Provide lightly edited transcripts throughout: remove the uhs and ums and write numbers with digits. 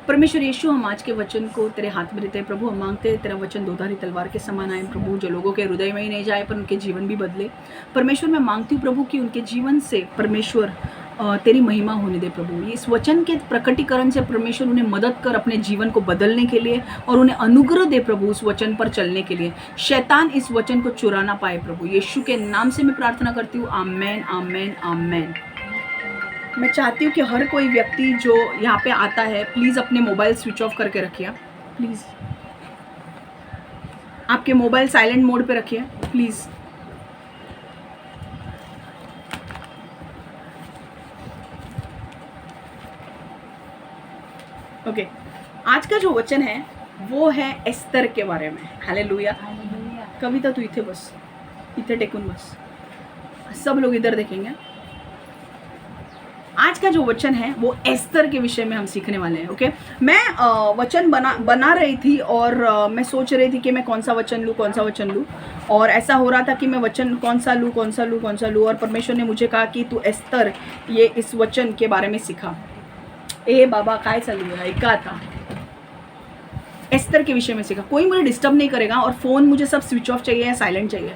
परमेश्वर यीशु, हम आज के वचन को तेरे हाथ में देते हैं प्रभु। हम मांगते हैं तेरा वचन दोधारी तलवार के समान आए प्रभु, जो लोगों के हृदय में ही नहीं जाए पर उनके जीवन भी बदले। परमेश्वर मैं मांगती हूँ प्रभु कि उनके जीवन से परमेश्वर तेरी महिमा होने दे प्रभु। इस वचन के प्रकटीकरण से परमेश्वर उन्हें मदद कर अपने जीवन को बदलने के लिए, और उन्हें अनुग्रह दे प्रभु उस वचन पर चलने के लिए। शैतान इस वचन को चुरा ना पाए प्रभु। यीशु के नाम से मैं प्रार्थना करती हूँ, आमेन आमेन आमेन। मैं चाहती हूँ कि हर कोई व्यक्ति जो यहाँ पे आता है, प्लीज़ अपने मोबाइल स्विच ऑफ करके रखिए। प्लीज़ आपके मोबाइल साइलेंट मोड पे रखिए प्लीज़। ओके, आज का जो वचन है वो है एस्तर के बारे में। हालेलुया। कविता तू इथे बस, इथे टेकून बस, सब लोग इधर देखेंगे। आज का जो वचन है वो एस्तर के विषय में हम सीखने वाले हैं। ओके, मैं वचन बना रही थी और मैं सोच रही थी कि मैं कौन सा वचन लूँ, और ऐसा हो रहा था कि मैं वचन कौन सा लूँ, और परमेश्वर ने मुझे कहा कि तू एस्तर ये इस वचन के बारे में सीखा। ए बाबा काय चालू है, का था एस्तर के विषय में सीखा। कोई मुझे डिस्टर्ब नहीं करेगा, और फ़ोन मुझे सब स्विच ऑफ चाहिए या साइलेंट चाहिए।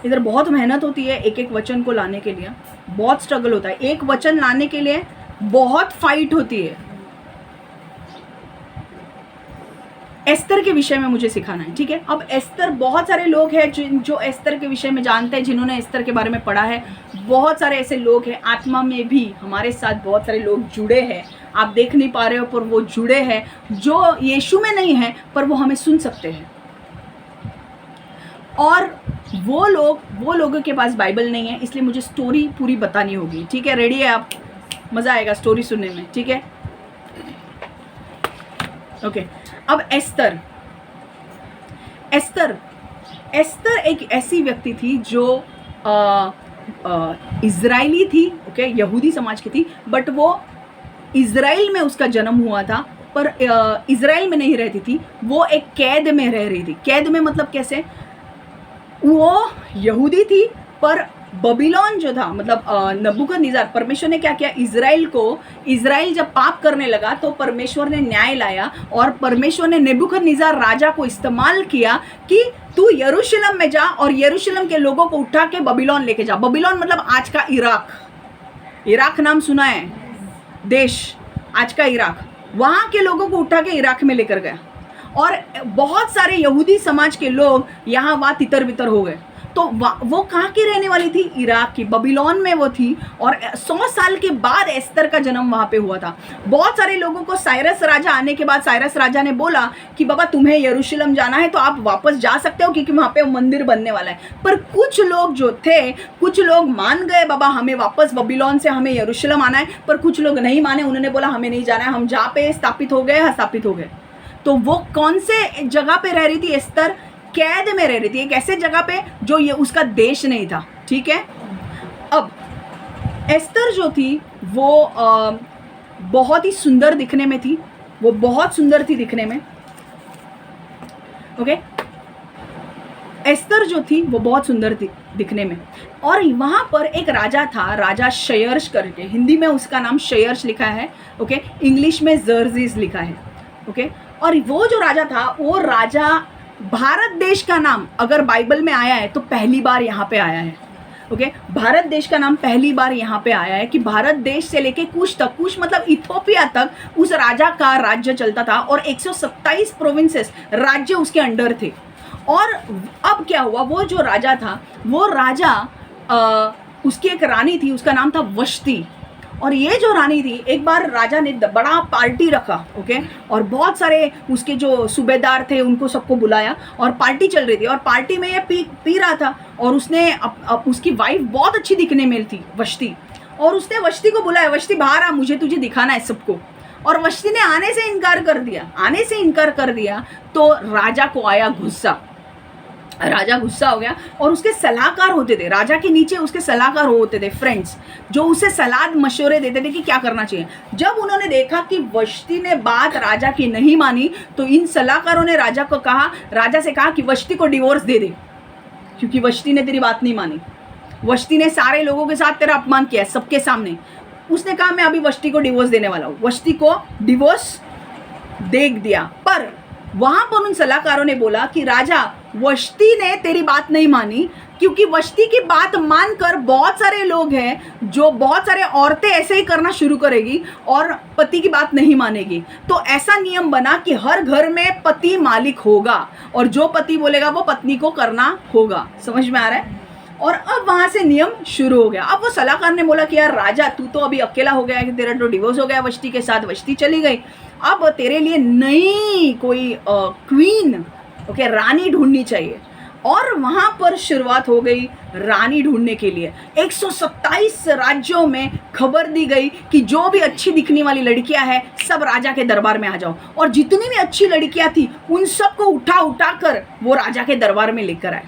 इधर बहुत मेहनत होती है एक एक वचन को लाने के लिए, बहुत स्ट्रगल होता है। एक वचन लाने के लिए बहुत फाइट होती है। एस्तर के विषय में मुझे सिखाना है, ठीक है। अब एस्तर, बहुत सारे लोग हैं जो एस्तर के विषय में जानते हैं, जिन्होंने एस्तर के बारे में पढ़ा है। बहुत सारे ऐसे लोग हैं, आत्मा में भी हमारे साथ बहुत सारे लोग जुड़े हैं। आप देख नहीं पा रहे हो पर वो जुड़े हैं, जो यीशु में नहीं है पर वो हमें सुन सकते हैं। और वो लोगों के पास बाइबल नहीं है, इसलिए मुझे स्टोरी पूरी बतानी होगी, ठीक है। रेडी है आप? मज़ा आएगा स्टोरी सुनने में, ठीक है। ओके, अब एस्तर एक ऐसी व्यक्ति थी जो इज़राइली थी, ओके, यहूदी समाज की थी, बट वो इज़राइल में उसका जन्म हुआ था, पर इज़राइल में नहीं रहती थी। वो एक कैद में रह रही थी। कैद में मतलब कैसे? वो यहूदी थी, पर बबीलोन जो था, मतलब नबूकदनेस्सर, परमेश्वर ने क्या किया, इज़राइल जब पाप करने लगा तो परमेश्वर ने न्याय लाया, और परमेश्वर ने नबूकदनेस्सर राजा को इस्तेमाल किया कि तू यरूशलेम में जा और यरूशलेम के लोगों को उठा के बबीलोन लेके जा। बबीलोन मतलब आज का इराक नाम सुना है, देश, आज का इराक। वहाँ के लोगों को उठा के इराक में लेकर गया, और बहुत सारे यहूदी समाज के लोग यहाँ वहाँ तितर बितर हो गए। तो वो कहाँ की रहने वाली थी? इराक की, बबीलोन में वो थी। और 100 साल के बाद एस्तर का जन्म वहाँ पे हुआ था। बहुत सारे लोगों को साइरस राजा आने के बाद साइरस राजा ने बोला कि बाबा तुम्हें यरूशलेम जाना है तो आप वापस जा सकते हो, क्योंकि वहाँ पे मंदिर बनने वाला है। पर कुछ लोग जो थे, कुछ लोग मान गए, बाबा हमें वापस बबीलोन से हमें यरूशलेम आना है, पर कुछ लोग नहीं माने। उन्होंने बोला हमें नहीं जाना है, हम जहाँ पे स्थापित हो गए। तो वो कौन से जगह पे रह रही थी? एस्तर कैद में रह रही थी, एक ऐसे जगह पे जो ये उसका देश नहीं था, ठीक है। अब एस्तर जो थी वो बहुत ही सुंदर दिखने में थी, वो बहुत सुंदर थी दिखने में, ओके। एस्तर जो थी वो बहुत सुंदर थी दिखने में। और वहाँ पर एक राजा था, राजा शयर्श करके, हिंदी में उसका नाम शयर्श लिखा है, ओके, इंग्लिश में जर्जीस लिखा है, ओके। और वो जो राजा था, वो राजा, भारत देश का नाम अगर बाइबल में आया है तो पहली बार यहाँ पे आया है, ओके। भारत देश का नाम पहली बार यहाँ पे आया है कि भारत देश से लेके कुश तक, कुश मतलब इथोपिया तक उस राजा का राज्य चलता था, और 127 प्रोविंसेस, राज्य उसके अंडर थे। और अब क्या हुआ, वो जो राजा था, वो राजा उसकी एक रानी थी, उसका नाम था वष्टी। और ये जो रानी थी, एक बार राजा ने बड़ा पार्टी रखा, ओके, और बहुत सारे उसके जो सूबेदार थे उनको सबको बुलाया, और पार्टी चल रही थी। और पार्टी में ये पी रहा था, और उसने उसकी वाइफ बहुत अच्छी दिखने में थी, वष्टी, और उसने वष्टी को बुलाया, वष्टी बाहर आ, मुझे तुझे दिखाना है सबको। और वष्टी ने आने से इनकार कर दिया। तो राजा को आया गुस्सा, राजा गुस्सा हो गया, और उसके सलाहकार होते थे, राजा के नीचे उसके सलाहकार होते थे, फ्रेंड्स, जो उसे सलाह मशवरे देते थे कि क्या करना चाहिए। जब उन्होंने देखा कि वष्टी ने बात राजा की नहीं मानी, तो इन सलाहकारों ने राजा से कहा कि वष्टी को डिवोर्स दे दे, क्योंकि वष्टी ने तेरी बात नहीं मानी। वष्टी ने सारे लोगों के साथ तेरा अपमान किया सबके सामने। उसने कहा मैं अभी वष्टी को डिवोर्स देने वाला हूँ। वष्टी को डिवोर्स देख दिया। पर वहां पर उन सलाहकारों ने बोला कि राजा, वष्टी ने तेरी बात नहीं मानी, क्योंकि वष्टी की बात मानकर बहुत सारे लोग हैं, जो बहुत सारे औरतें ऐसे ही करना शुरू करेगी और पति की बात नहीं मानेगी। तो ऐसा नियम बना कि हर घर में पति मालिक होगा और जो पति बोलेगा वो पत्नी को करना होगा। समझ में आ रहा है? और अब वहां से नियम शुरू हो गया। अब वो सलाहकार ने बोला कि यार राजा, तू तो अभी अकेला हो गया है, तेरा तो डिवोर्स हो गया वष्टी के साथ, वष्टी चली गई, अब तेरे लिए नई कोई क्वीन, ओके, रानी ढूंढनी चाहिए। और वहां पर शुरुआत हो गई रानी ढूंढने के लिए। 127 राज्यों में खबर दी गई कि जो भी अच्छी दिखने वाली लड़कियां हैं सब राजा के दरबार में आ जाओ। और जितनी भी अच्छी लड़कियां थी उन सबको उठा उठा कर वो राजा के दरबार में लेकर आए।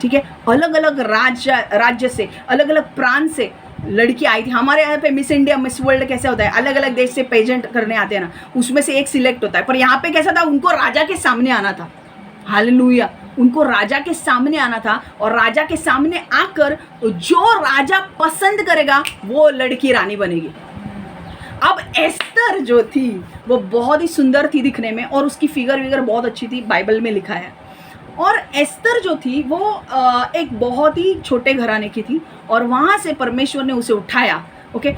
ठीक है, अलग अलग राज्य से, अलग अलग प्रांत से लड़की आई थी। हमारे यहाँ पे मिस इंडिया, मिस वर्ल्ड कैसे होता है, अलग अलग देश से पेजेंट करने आते हैं ना, उसमें से एक सिलेक्ट होता है। पर यहाँ पे कैसा था, उनको राजा के सामने आना था। हालेलुया, उनको राजा के सामने आना था और राजा के सामने आकर जो राजा पसंद करेगा वो लड़की रानी बनेगी। अब एस्तर जो थी वो बहुत ही सुंदर थी दिखने में और उसकी फिगर विगर बहुत अच्छी थी, बाइबल में लिखा है। और एस्तर जो थी वो एक बहुत ही छोटे घराने की थी और वहाँ से परमेश्वर ने उसे उठाया। ओके,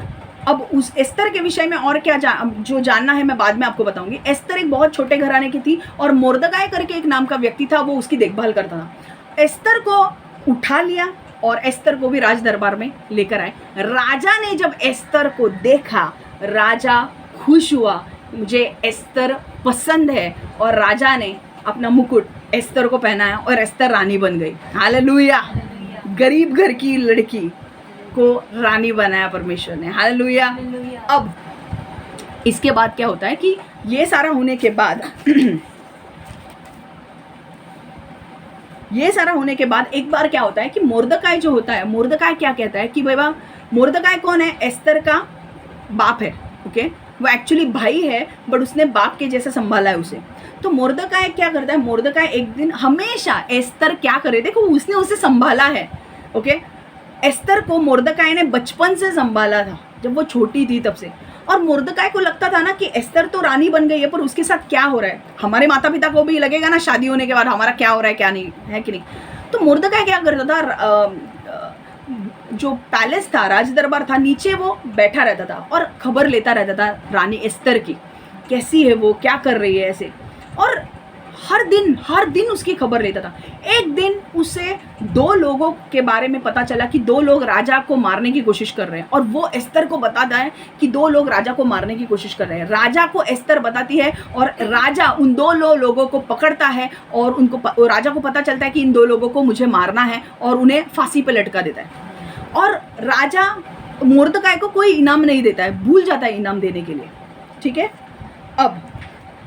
अब उस एस्तर के विषय में और क्या जो जानना है मैं बाद में आपको बताऊंगी। एस्तर एक बहुत छोटे घराने की थी और मोर्दकाय करके एक नाम का व्यक्ति था, वो उसकी देखभाल करता था। एस्तर को उठा लिया और एस्तर को भी राज दरबार में लेकर आए। राजा ने जब एस्तर को देखा, राजा खुश हुआ, मुझे एस्तर पसंद है, और राजा ने अपना मुकुट एस्तर को पहनाया और एस्तर रानी बन गई। हालेलुया, गरीब घर की लड़की को रानी बनाया परमेश्वर ने। हालेलुया। अब इसके बाद क्या होता है कि ये सारा होने के बाद ये सारा होने के बाद एक बार क्या होता है कि मोर्दकाय जो होता है, मोर्दकाय क्या कहता है कि बाबा, मोर्दकाय कौन है? एस्तर का बाप है। ओके, वो एक्चुअली भाई है बट उसने बाप के जैसा संभाला है उसे। तो मोर्दकाय क्या करता है, मोर्दकाय एक दिन हमेशा एस्तर क्या करे, देखो उसने उसे संभाला है। ओके, एस्तर को मोर्दकाय ने बचपन से संभाला था, जब वो छोटी थी तब से। और मोर्दकाय को लगता था ना कि एस्तर तो रानी बन गई है, पर उसके साथ क्या हो रहा है। हमारे माता पिता को भी लगेगा ना शादी होने के बाद हमारा क्या हो रहा है क्या नहीं है, कि नहीं। तो मोर्दकाय क्या करता था, जो पैलेस था, राज दरबार था, नीचे वो बैठा रहता था और खबर लेता रहता था रानी एस्तर की, कैसी है वो, क्या कर रही है ऐसे। और हर दिन उसकी खबर लेता था। एक दिन उसे 2 लोगों के बारे में पता चला कि 2 लोग राजा को मारने की कोशिश कर रहे हैं, और वो एस्तर को बताता है कि 2 लोग राजा को मारने की कोशिश कर रहे हैं। राजा को एस्तर बताती है और राजा उन 2 लोगों को पकड़ता है और उनको राजा को पता चलता है कि इन 2 लोगों को मुझे मारना है और उन्हें फांसी पे लटका देता है। और राजा मोर्दकाय को कोई इनाम नहीं देता है, भूल जाता है इनाम देने के लिए। ठीक है, अब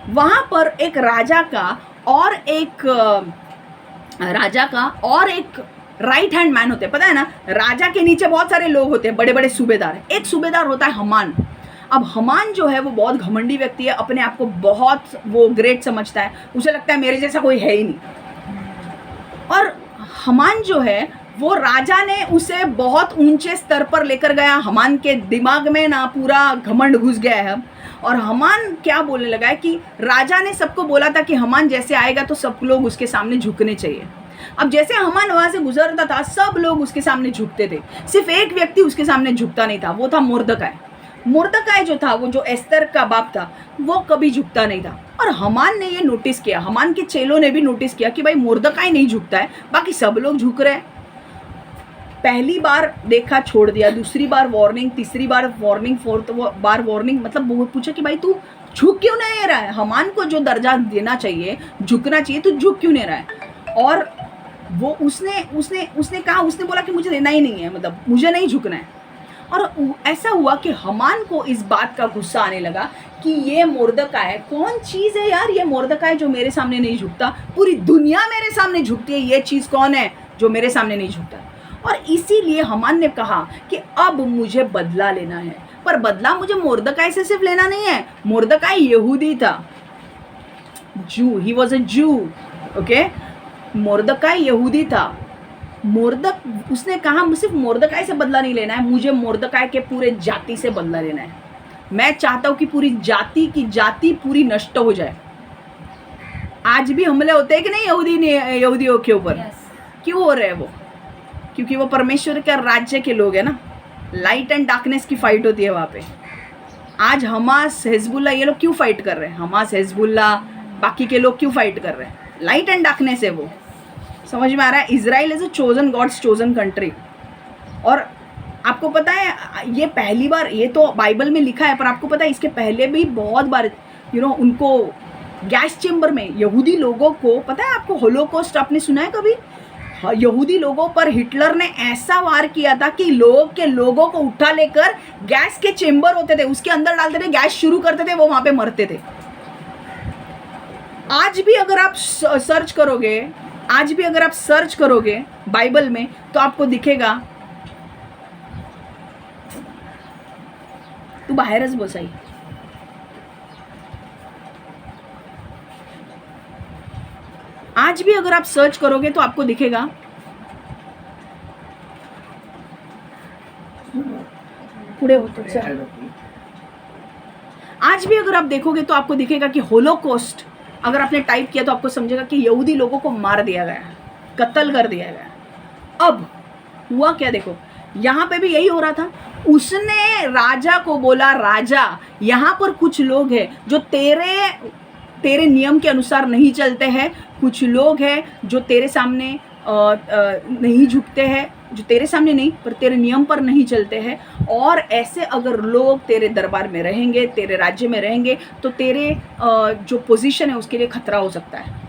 वहां पर एक राजा का और एक राइट हैंड मैन होते हैं, पता है ना। राजा के नीचे बहुत सारे लोग होते हैं, बड़े बड़े सूबेदार। एक सूबेदार होता है हमान। अब हमान जो है वो बहुत घमंडी व्यक्ति है, अपने आप को बहुत वो ग्रेट समझता है, उसे लगता है मेरे जैसा कोई है ही नहीं। और हमान जो है वो राजा ने उसे बहुत ऊंचे स्तर पर लेकर गया। हमान के दिमाग में ना पूरा घमंड घुस गया है। और हमान क्या बोलने लगा है कि राजा ने सबको बोला था कि हमान जैसे आएगा तो सब लोग उसके सामने झुकने चाहिए। अब जैसे हमान वहां से गुजरता था सब लोग उसके सामने झुकते थे, सिर्फ एक व्यक्ति उसके सामने झुकता नहीं था, वो था मोर्दकाय। मोर्दकाय जो था, वो जो एस्तर का बाप था, वो कभी झुकता नहीं था। और हमान ने ये नोटिस किया, हमान के चेलों ने भी नोटिस किया कि भाई मोर्दकाय नहीं झुकता है, बाकी सब लोग झुक रहे हैं। पहली बार देखा, छोड़ दिया, दूसरी बार वार्निंग, तीसरी बार वार्निंग, फोर्थ बार वार्निंग। मतलब वो पूछा कि भाई तू झुक क्यों नहीं रहा है, हमान को जो दर्जा देना चाहिए, झुकना चाहिए, तू झुक क्यों नहीं रहा है। और वो उसने कहा, उसने बोला कि मुझे देना ही नहीं है, मतलब मुझे नहीं झुकना है। और ऐसा हुआ कि हमान को इस बात का गुस्सा आने लगा कि ये मोर्दकाय कौन चीज़ है यार, ये मोर्दकाय जो मेरे सामने नहीं झुकता, पूरी दुनिया मेरे सामने झुकती है, ये चीज़ कौन है जो मेरे सामने नहीं झुकता। और इसीलिए हमान ने कहा कि अब मुझे बदला लेना है। पर बदला मुझे मोर्दकाय से सिर्फ लेना नहीं है, मोर्दकाय यहूदी था, जू, ही वॉज अ जू। ओके, मोर्दकाय यहूदी था। उसने कहा सिर्फ मोर्दकाय से बदला नहीं लेना है, मुझे मोर्दकाय के पूरे जाति से बदला लेना है। मैं चाहता हूं कि पूरी जाति की जाति पूरी नष्ट हो जाए। आज भी हमले होते हैं कि नहीं यहूदियों के ऊपर? क्यों हो रहे हैं वो? क्योंकि वो परमेश्वर के राज्य के लोग हैं ना। लाइट एंड डार्कनेस की फाइट होती है वहाँ पे। आज हमास हिजबुल्ला ये लोग क्यों फाइट कर रहे हैं? हमास हिजबुल्ला बाकी के लोग क्यों फाइट कर रहे हैं? लाइट एंड डार्कनेस है वो। समझ में आ रहा है? Israel is a chosen God's chosen country. और आपको पता है ये पहली बार, ये तो बाइबल में लिखा है, पर आपको पता है इसके पहले भी बहुत बार उनको गैस चेम्बर में यहूदी लोगों को, पता है आपको होलोकॉस्ट आपने सुना है कभी? यहूदी लोगों पर हिटलर ने ऐसा वार किया था कि लोगों को उठा लेकर गैस के चेम्बर होते थे उसके अंदर डालते थे, गैस शुरू करते थे, वो वहां पे मरते थे। आज भी अगर आप सर्च करोगे बाइबल में तो आपको दिखेगा। तू बाहेरच बसाई। आज भी अगर आप सर्च करोगे तो आपको दिखेगा। पूरे होते आज भी अगर आप देखोगे तो आपको दिखेगा कि होलोकॉस्ट अगर आपने टाइप किया तो आपको समझेगा कि यहूदी लोगों को मार दिया गया, कत्ल कर दिया गया। अब हुआ क्या देखो, यहां पे भी यही हो रहा था। उसने राजा को बोला, राजा यहां पर कुछ लोग हैं जो तेरे नियम के अनुसार नहीं चलते हैं, कुछ लोग हैं जो तेरे सामने नहीं झुकते हैं, जो तेरे सामने नहीं पर तेरे नियम पर नहीं चलते हैं। और ऐसे अगर लोग तेरे दरबार में रहेंगे, तेरे राज्य में रहेंगे, तो तेरे जो पोजीशन है उसके लिए खतरा हो सकता है।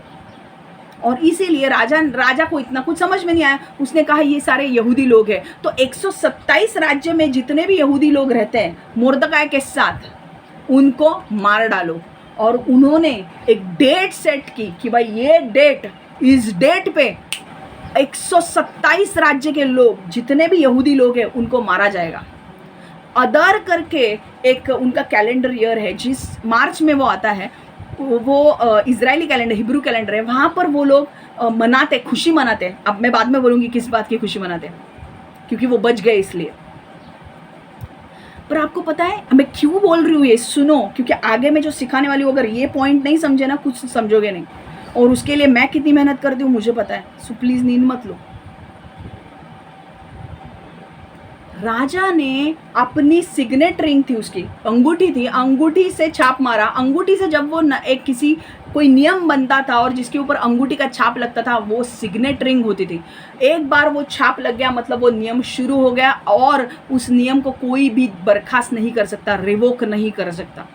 और इसीलिए राजा को इतना कुछ समझ में नहीं आया। उसने कहा ये सारे यहूदी लोग हैं, तो 127 राज्य में जितने भी यहूदी लोग रहते हैं मुर्दकाय के साथ उनको मार डालो। और उन्होंने एक डेट सेट की कि भाई ये डेट, इस डेट पे 127 राज्य के लोग जितने भी यहूदी लोग हैं उनको मारा जाएगा। अदर करके एक उनका कैलेंडर ईयर है जिस मार्च में वो आता है, वो इजरायली कैलेंडर, हिब्रू कैलेंडर है। वहाँ पर वो लोग मनाते, खुशी मनाते। अब मैं बाद में बोलूँगी किस बात की खुशी मनाते, क्योंकि वो बच गए इसलिए। पर आपको पता है मैं क्यों बोल रही हूँ ये? सुनो, क्योंकि आगे मैं जो सिखाने वाली हूँ अगर ये पॉइंट नहीं समझे ना, कुछ समझोगे नहीं। और उसके लिए मैं कितनी मेहनत करती हूँ मुझे पता है। सो प्लीज नींद मत लो। राजा ने अपनी सिग्नेट रिंग थी, उसकी अंगूठी थी, अंगूठी से छाप मारा। अंगूठी से जब वो कोई नियम बनता था और जिसके ऊपर अंगूठी का छाप लगता था वो सिग्नेट रिंग होती थी। एक बार वो छाप लग गया मतलब वो नियम शुरू हो गया और उस नियम को कोई भी बर्खास्त नहीं कर सकता, रिवोक नहीं कर सकता।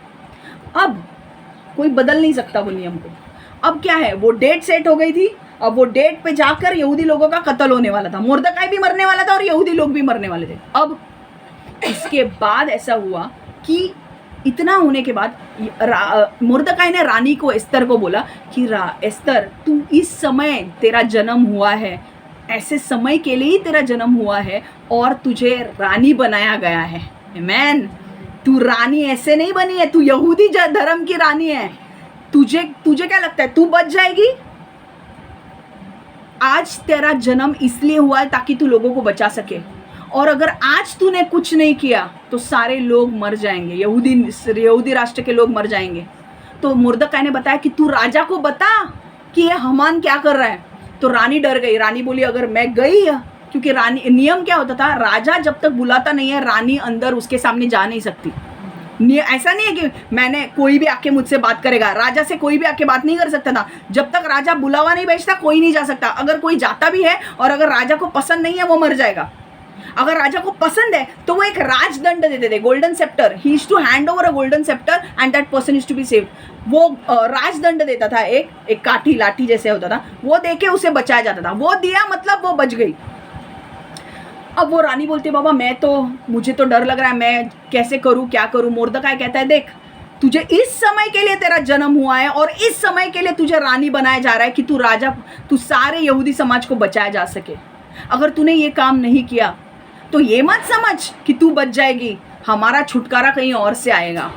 अब कोई बदल नहीं सकता वो नियम को। अब क्या है, वो डेट सेट हो गई थी। अब वो डेट पे जाकर यहूदी लोगों का कत्ल होने वाला था, मुर्दकाई भी मरने वाला था और यहूदी लोग भी मरने वाले थे। अब इसके बाद ऐसा हुआ कि इतना होने के बाद मुर्दकाई ने रानी को, एस्तर को बोला कि एस्तर तू इस समय तेरा जन्म हुआ है, ऐसे समय के लिए ही तेरा जन्म हुआ है और तुझे रानी बनाया गया है। आमीन। तू रानी ऐसे नहीं बनी है, तू यहूदी धर्म की रानी है। तुझे क्या लगता है तू बच जाएगी? आज तेरा जन्म इसलिए हुआ है ताकि तू लोगों को बचा सके। और अगर आज तूने कुछ नहीं किया तो सारे लोग मर जाएंगे, यहूदी राष्ट्र के लोग मर जाएंगे। तो मुर्दकाई ने बताया कि तू राजा को बता कि ये हामान क्या कर रहा है। तो रानी डर गई। रानी बोली अगर मैं गई, क्योंकि रानी, नियम क्या होता था, राजा जब तक बुलाता नहीं है रानी अंदर उसके सामने जा नहीं सकती। ऐसा नहीं है कि मैंने कोई भी आके मुझसे बात करेगा, राजा से कोई भी आके बात नहीं कर सकता था। जब तक राजा बुलावा नहीं भेजता कोई नहीं जा सकता। अगर कोई जाता भी है और अगर राजा को पसंद नहीं है वो मर जाएगा। अगर राजा को पसंद है तो वो एक राजदंड देते थे, golden sceptre. He is to hand over a golden sceptre and that person is to be saved. वो राजदंड देता था, एक काठी लाठी जैसे होता था, वो देके उसे बचाया जाता था। वो दिया मतलब वो बच गई। अब वो रानी बोलती है बाबा मुझे तो डर लग रहा है, मैं कैसे करूं, क्या करूं। मुर्दकाई कहता है देख, तुझे इस समय के लिए तेरा जन्म हुआ है और इस समय के लिए तुझे रानी बनाया जा रहा है कि तू सारे यहूदी समाज को बचाया जा सके। अगर तूने ये काम नहीं किया तो ये मत समझ कि तू बच जाएगी, हमारा छुटकारा कहीं और से आएगा,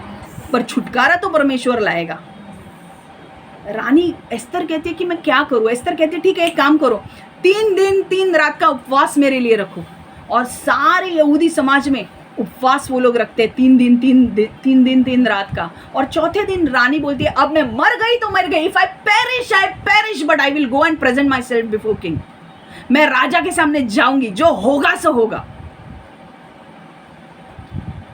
पर छुटकारा तो परमेश्वर लाएगा। रानी एस्तर कहती है कि मैं क्या करूं। एस्तर कहती है ठीक है एक काम करो, 3 दिन 3 रात का उपवास मेरे लिए रखो और सारे यहूदी समाज में उपवास वो लोग रखते हैं 3 रात का। और चौथे दिन रानी बोलती है अब मैं मर गई तो मर गई, if I perish but I will go and present my self before king. मैं राजा के सामने जाऊंगी, जो होगा सो होगा।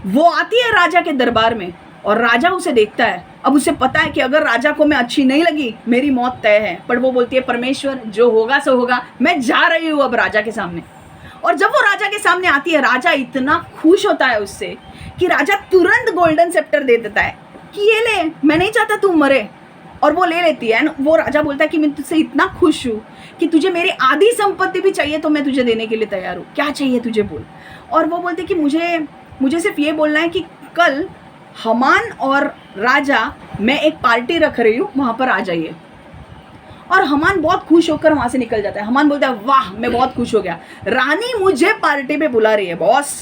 वो आती है राजा के दरबार में और राजा उसे देखता है। अब उसे पता है कि अगर राजा को मैं अच्छी नहीं लगी मेरी मौत तय है, पर वो बोलती है परमेश्वर जो होगा सो होगा, मैं जा रही हूं अब राजा के सामने। और जब वो राजा के सामने आती है, राजा इतना खुश होता है उससे कि राजा तुरंत गोल्डन सेप्टर दे देता है कि ये ले, मैं नहीं चाहता तू मरे। और वो ले लेती है। वो राजा बोलता है कि मैं तुझसे इतना खुश हूँ कि तुझे मेरी आधी संपत्ति भी चाहिए तो मैं तुझे देने के लिए तैयार हूँ, क्या चाहिए तुझे बोल। और वो बोलते कि मुझे सिर्फ ये बोलना है कि कल हमान और राजा मैं एक पार्टी रख रही हूँ, वहाँ पर आ जाइए। और हमान बहुत खुश होकर वहाँ से निकल जाता है। हमान बोलता है वाह मैं बहुत खुश हो गया, रानी मुझे पार्टी पे बुला रही है बॉस।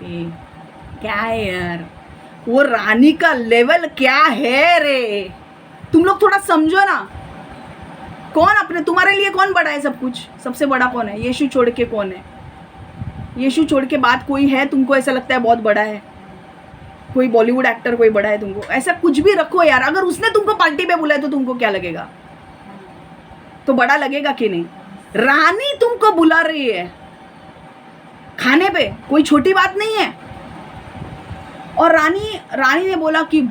क्या है यार, वो रानी का लेवल क्या है रे, तुम लोग थोड़ा समझो ना। कौन अपने तुम्हारे लिए कौन बड़ा है सब कुछ, सबसे बड़ा कौन है? यीशु छोड़ के कौन है? यीशु छोड़ के बात कोई है तुमको ऐसा लगता है बहुत बड़ा है? कोई बॉलीवुड एक्टर कोई बड़ा है तुमको? ऐसा कुछ भी रखो यार, अगर उसने तुमको पार्टी पे बुलाया तो तुमको क्या लगेगा? तो बड़ा लगेगा कि नहीं? रानी तुमको बुला रही है खाने पे, कोई छोटी बात नहीं है। और रानी ने बोला कि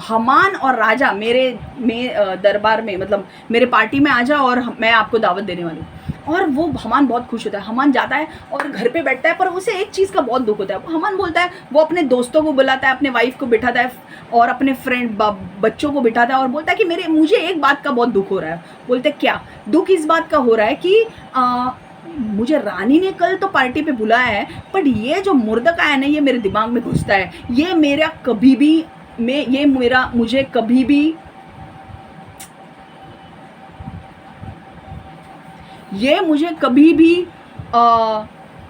हमान और राजा मेरे दरबार में, मतलब मेरे पार्टी में आ जाओ और मैं आपको दावत देने वाली हूँ। और वो हमान बहुत खुश होता है। हमान जाता है और घर पे बैठता है, पर उसे एक चीज़ का बहुत दुख होता है। हमान बोलता है, वो अपने दोस्तों को बुलाता है, अपने वाइफ को बिठाता है और अपने फ्रेंड बच्चों को बिठाता है और बोलता है कि मुझे एक बात का बहुत दुख हो रहा है। बोलते क्या दुख? इस बात का हो रहा है कि मुझे रानी ने कल तो पार्टी पे बुलाया है, बट ये जो मुर्दका है ना, ये मेरे दिमाग में घुसता है। ये मेरा कभी भी मुझे कभी भी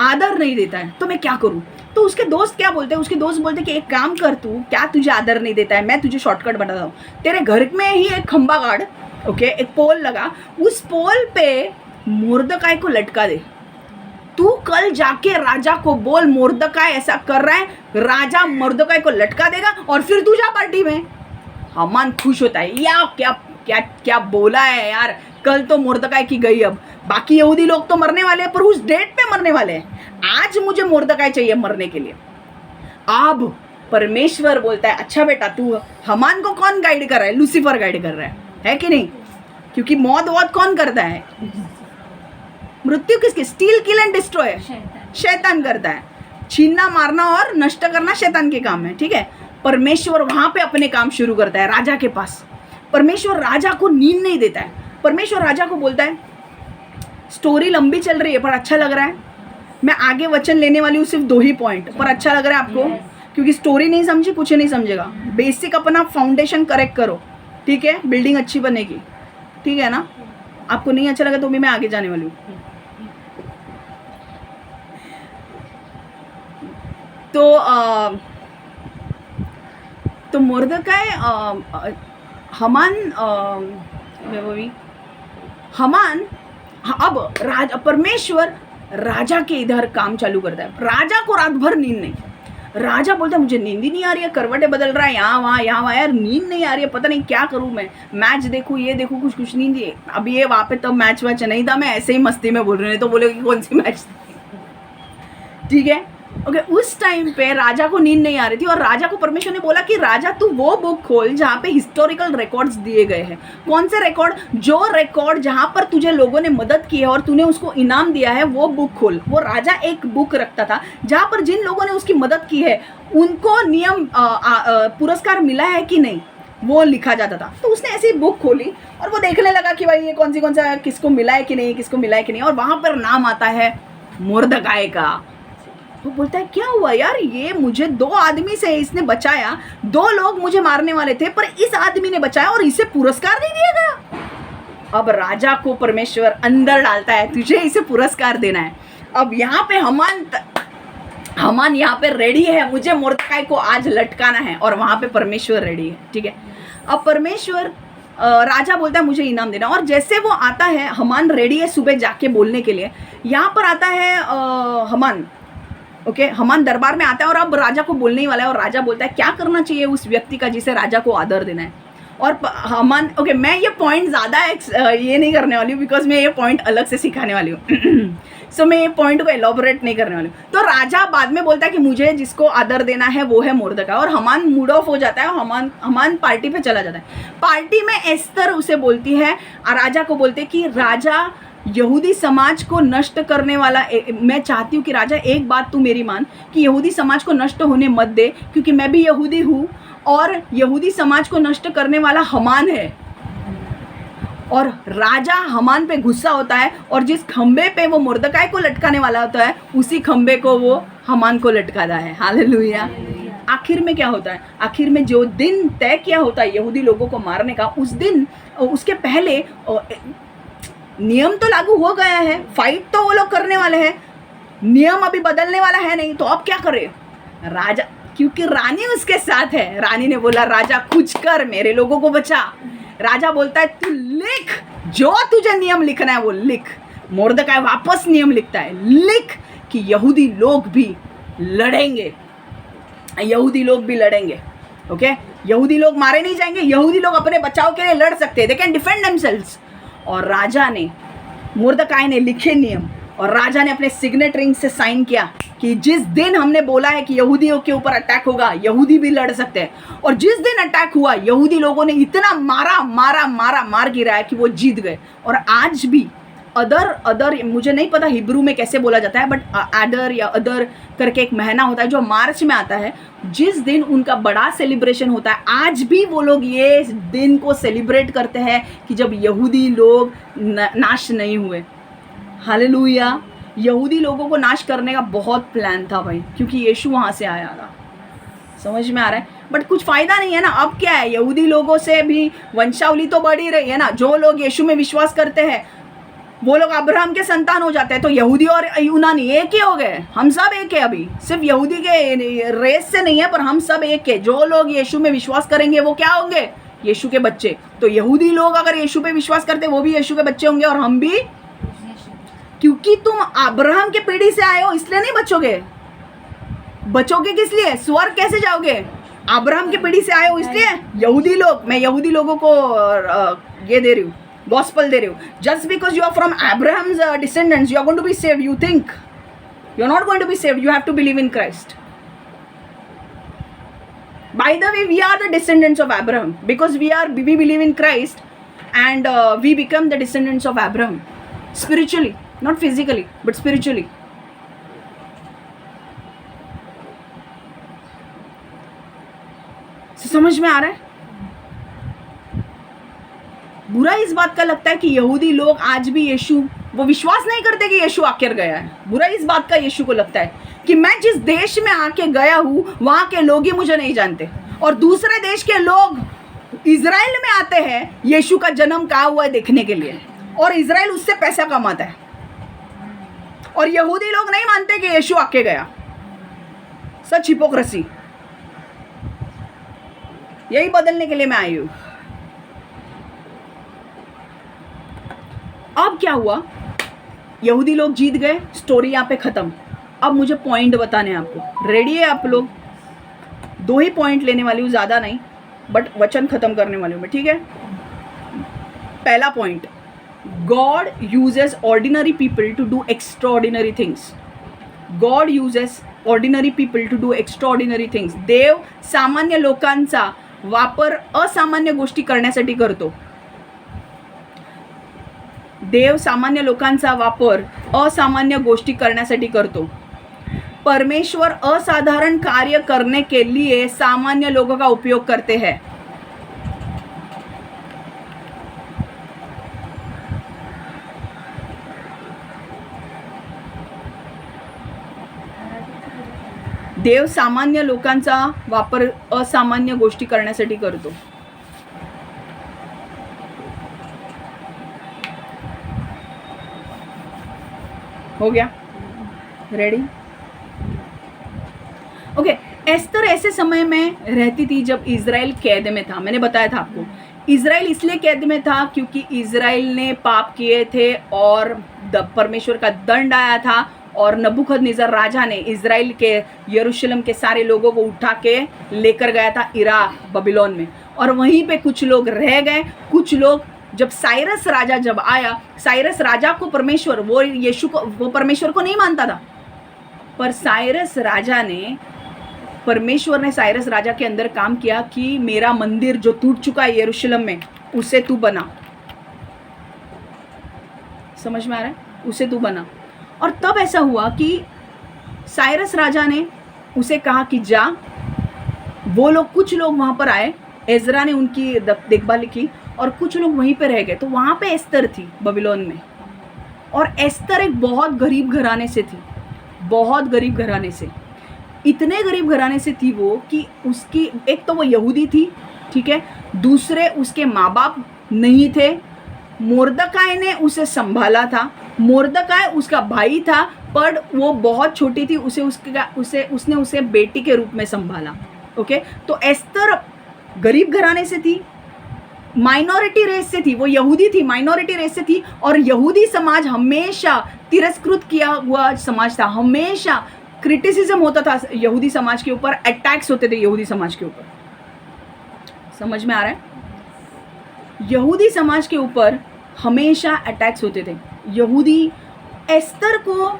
आदर नहीं देता है, तो मैं क्या करूं? तो उसके दोस्त क्या बोलते हैं? उसके दोस्त बोलते हैं कि एक काम कर, तू क्या तुझे आदर नहीं देता है, मैं तुझे शॉर्टकट बताता हूँ। तेरे घर में ही एक खंबा गाड़, ओके, एक पोल लगा, उस पोल पे मुर्दकाई को लटका दे। तू कल जाके राजा को बोल मुर्दकाई ऐसा कर रहा है, राजा मुर्दकाई को लटका देगा और फिर तू जा पार्टी में। हमान खुश होता है, या क्या क्या क्या बोला है यार, कल तो मुर्दकाई की गई, अब बाकी यहूदी लोग तो मरने वाले हैं, पर उस डेट पे मरने वाले हैं। आज मुझे मुर्दकाई चाहिए मरने के लिए। अब परमेश्वर बोलता है अच्छा बेटा, तू हमान को कौन गाइड कर रहा है? लूसीफर गाइड कर रहा है कि नहीं? क्योंकि मौत कौन करता है? मृत्यु किसकी? स्टील, किल एंड डिस्ट्रॉय शैतान करता है। छीनना, मारना और नष्ट करना शैतान के काम है, ठीक है। परमेश्वर वहां पे अपने काम शुरू करता है राजा के पास। परमेश्वर राजा को नींद नहीं देता है। परमेश्वर राजा को बोलता है स्टोरी लंबी चल रही है पर अच्छा लग रहा है, मैं आगे वचन लेने वाली हूँ सिर्फ 2 ही पॉइंट, पर अच्छा लग रहा है आपको? क्योंकि स्टोरी नहीं समझी कुछ नहीं समझेगा। बेसिक अपना फाउंडेशन करेक्ट करो, ठीक है, बिल्डिंग अच्छी बनेगी, ठीक है ना। आपको नहीं अच्छा लगा तो भी मैं आगे जाने वाली हूँ। तो मुर्दकाई हमान अब परमेश्वर राजा के इधर काम चालू करता है। राजा को रात भर नींद नहीं। राजा बोलता है मुझे नींद ही नहीं आ रही है, करवटें बदल रहा है यहाँ वहाँ यार, नींद नहीं आ रही है, पता नहीं क्या करूँ मैं, मैच देखूँ ये देखूँ, कुछ नींद है। अभी ये वहाँ पे तब मैच वैच नहीं था, मैं ऐसे ही मस्ती में बोल रही हूँ, तो बोलेगी कौन सी मैच, ठीक है, ओके। उस टाइम पे राजा को नींद नहीं आ रही थी और राजा को परमेश्वर ने बोला कि राजा तू वो बुक खोल जहाँ पे हिस्टोरिकल रिकॉर्ड्स दिए गए हैं। कौन से रिकॉर्ड? जो रिकॉर्ड जहाँ पर तुझे लोगों ने मदद की है और तूने उसको इनाम दिया है, वो बुक खोल। वो राजा एक बुक रखता था जहाँ पर जिन लोगों ने उसकी मदद की है उनको नियम पुरस्कार मिला है कि नहीं वो लिखा जाता था। तो उसने ऐसी बुक खोली और वो देखने लगा कि भाई ये कौन सा किसको मिला है कि नहीं, किसको मिला है कि नहीं, और वहाँ पर नाम आता है मुर्दकाई का। वो बोलता है क्या हुआ यार, ये मुझे 2 आदमी से इसने बचाया, 2 लोग मुझे मारने वाले थे पर इस आदमी ने बचाया और इसे पुरस्कार नहीं दिया गया। अब राजा को परमेश्वर अंदर डालता है, तुझे इसे पुरस्कार देना है। अब यहाँ पे हमान यहाँ पे रेडी है, मुझे मुर्दकाई को आज लटकाना है, और वहाँ पे परमेश्वर रेडी है, ठीक है। अब परमेश्वर राजा बोलता है मुझे इनाम देना, और जैसे वो आता है, हमान रेडी है सुबह जाके बोलने के लिए। यहाँ पर आता है हमान, ओके हमान दरबार में आता है और अब राजा को बोलने ही वाला है, और राजा बोलता है क्या करना चाहिए उस व्यक्ति का जिसे राजा को आदर देना है। और हमान ओके मैं ये पॉइंट ज़्यादा ये नहीं करने वाली हूँ, बिकॉज मैं ये पॉइंट अलग से सिखाने वाली हूँ। सो मैं ये पॉइंट को एलोबरेट नहीं करने वाली हूँ। तो राजा बाद में बोलता है कि मुझे जिसको आदर देना है वो है मुर्दका, और हमान मूड ऑफ हो जाता है और हमान पार्टी पे चला जाता है। पार्टी में एस्तर उसे बोलती है, राजा को बोलते कि राजा यहूदी समाज को नष्ट करने वाला, मैं चाहती हूँ कि राजा एक बात तू मेरी मान कि यहूदी समाज को नष्ट होने मत दे, क्योंकि मैं भी यहूदी हूँ और यहूदी समाज को नष्ट करने वाला हमान है। और राजा हमान पे गुस्सा होता है, और जिस खंबे पे वो मुर्दकाई को लटकाने वाला होता है उसी खंबे को वो हमान को लटकाता है। हालेलुया। आखिर में क्या होता है, आखिर में जो दिन तय किया होता है यहूदी लोगों को मारने का, उस दिन उसके पहले नियम तो लागू हो गया है, फाइट तो वो लोग करने वाले हैं, नियम अभी बदलने वाला है नहीं, तो अब क्या करे राजा, क्योंकि रानी उसके साथ है। रानी ने बोला राजा कुछ कर, मेरे लोगों को बचा। राजा बोलता है तू लिख, जो तुझे नियम लिखना है वो लिख। मुर्दकाई वापस नियम लिखता है, लिख कि यहूदी लोग भी लड़ेंगे, यहूदी लोग भी लड़ेंगे। ओके यहूदी लोग मारे नहीं जाएंगे, यहूदी लोग अपने बचाव के लिए लड़ सकते हैं, दे कैन डिफेंड देमसेल्व्स। और राजा ने, मुर्दकाई ने लिखे नियम, और राजा ने अपने सिग्नेट रिंग से साइन किया कि जिस दिन हमने बोला है कि यहूदियों के ऊपर अटैक होगा, यहूदी भी लड़ सकते हैं। और जिस दिन अटैक हुआ, यहूदी लोगों ने इतना मार गिराया कि वो जीत गए। और आज भी अदर मुझे नहीं पता हिब्रू में कैसे बोला जाता है, बट अदर या अदर करके एक महीना होता है जो मार्च में आता है, जिस दिन उनका बड़ा सेलिब्रेशन होता है। आज भी वो लोग ये दिन को सेलिब्रेट करते हैं कि जब यहूदी लोग नाश नहीं हुए। हालेलुया। यहूदी लोगों को नाश करने का बहुत प्लान था भाई, क्योंकि यीशु वहाँ से आया था। समझ में आ रहा है? बट कुछ फ़ायदा नहीं है ना। अब क्या है, यहूदी लोगों से भी वंशावली तो बढ़ ही रही है ना। जो लोग यीशु में विश्वास करते हैं वो लोग अब्राहम के संतान हो जाते हैं, तो यहूदी और यूनानी एक ही हो गए। हम सब एक है, अभी सिर्फ यहूदी के रेस से नहीं है, पर हम सब एक है। जो लोग यीशु में विश्वास करेंगे वो क्या होंगे, यीशु के बच्चे। तो यहूदी लोग अगर यीशु पे विश्वास करते वो भी यीशु के बच्चे होंगे, और हम भी। क्योंकि तुम अब्राहम के पीढ़ी से आए हो इसलिए नहीं बचोगे। बचोगे किस लिए, स्वर्ग कैसे जाओगे? अब्राहम के पीढ़ी से आए हो इसलिए। यहूदी लोग, मैं यहूदी लोगों को ये दे रही हूँ, गॉस्पल दे रही हूँ। Just because you are from Abraham's descendants you are going to be saved, you think you are not going to be saved. You have to believe in Christ. By the way, we are the descendants of Abraham because we believe in Christ, and we become the descendants of Abraham spiritually, not physically but spiritually. समझ में आ रहा है? बुरा इस बात का लगता है कि यहूदी लोग आज भी यीशु, वो विश्वास नहीं करते कि यीशु आकर गया है। बुरा इस बात का यीशु को लगता है कि मैं जिस देश में आके गया हूँ वहाँ के लोग ही मुझे नहीं जानते, और दूसरे देश के लोग इजराइल में आते हैं यीशु का जन्म कहाँ हुआ है देखने के लिए, और इजराइल उससे पैसा कमाता है, और यहूदी लोग नहीं मानते कि यीशु आके गया। सच हिपोक्रेसी। यही बदलने के लिए मैं आई हूँ। अब क्या हुआ, यहूदी लोग जीत गए, स्टोरी यहाँ पे खत्म। अब मुझे पॉइंट बताने हैं आपको। रेडी है आप लोग? 2 ही पॉइंट लेने वाली हूँ, ज़्यादा नहीं, बट वचन खत्म करने वाली हूँ मैं, ठीक है? पहला point, God uses ordinary people to do extraordinary things. God uses ordinary people to do extraordinary things. देव सामान्य लोकांचा वापर असामान्य गोष्टी करण्यासाठी करतो। देव सामान्य लोकांचा वापर असामान्य गोष्टी करण्यासाठी करतो। परमेश्वर असाधारण कार्य करने के लिए सामान्य लोगों का उपयोग करते हैं। देव सामान्य लोकांचा वापर असामान्य गोष्टी करण्यासाठी करतो। हो गया? रेडी? ओके। एस्तर ऐसे समय में रहती थी जब इजराइल कैद में था। मैंने बताया था आपको, इजराइल इसलिए कैद में था क्योंकि इजराइल ने पाप किए थे और परमेश्वर का दंड आया था और नबूकदनेस्सर राजा ने इज़राइल के यरूशलेम के सारे लोगों को उठा के लेकर गया था इराक बबीलोन में, और वहीं पे कुछ लोग रह गए। कुछ लोग जब साइरस राजा जब आया, साइरस राजा को परमेश्वर, वो यीशु को, वो परमेश्वर को नहीं मानता था, पर परमेश्वर ने साइरस राजा के अंदर काम किया कि मेरा मंदिर जो टूट चुका है यरूशलेम में, उसे तू बना। समझ में आ रहा है? उसे तू बना। और तब ऐसा हुआ कि साइरस राजा ने उसे कहा कि जा। वो लोग, कुछ लोग वहाँ पर आए, एजरा ने उनकी देखभाल की, और कुछ लोग वहीं पे रह गए। तो वहाँ पे एस्तर थी बबीलोन में, और एस्तर एक बहुत गरीब घराने से थी, बहुत गरीब घराने से, इतने गरीब घराने से थी वो कि उसकी, एक तो वो यहूदी थी, ठीक है, दूसरे उसके माँ बाप नहीं थे। मोर्दकाई ने उसे संभाला था। मोर्दकाई उसका भाई था, पर वो बहुत छोटी थी, उसने उसे बेटी के रूप में संभाला। ओके, तो एस्तर गरीब घराने से थी, माइनॉरिटी रेस से थी, वो यहूदी थी, माइनॉरिटी रेस से थी, और यहूदी समाज हमेशा तिरस्कृत किया हुआ समाज था। हमेशा क्रिटिसिज्म होता था यहूदी समाज के ऊपर, अटैक्स होते थे यहूदी समाज के ऊपर। समझ में आ रहा है? यहूदी समाज के ऊपर हमेशा अटैक्स होते थे। यहूदी एस्तर को,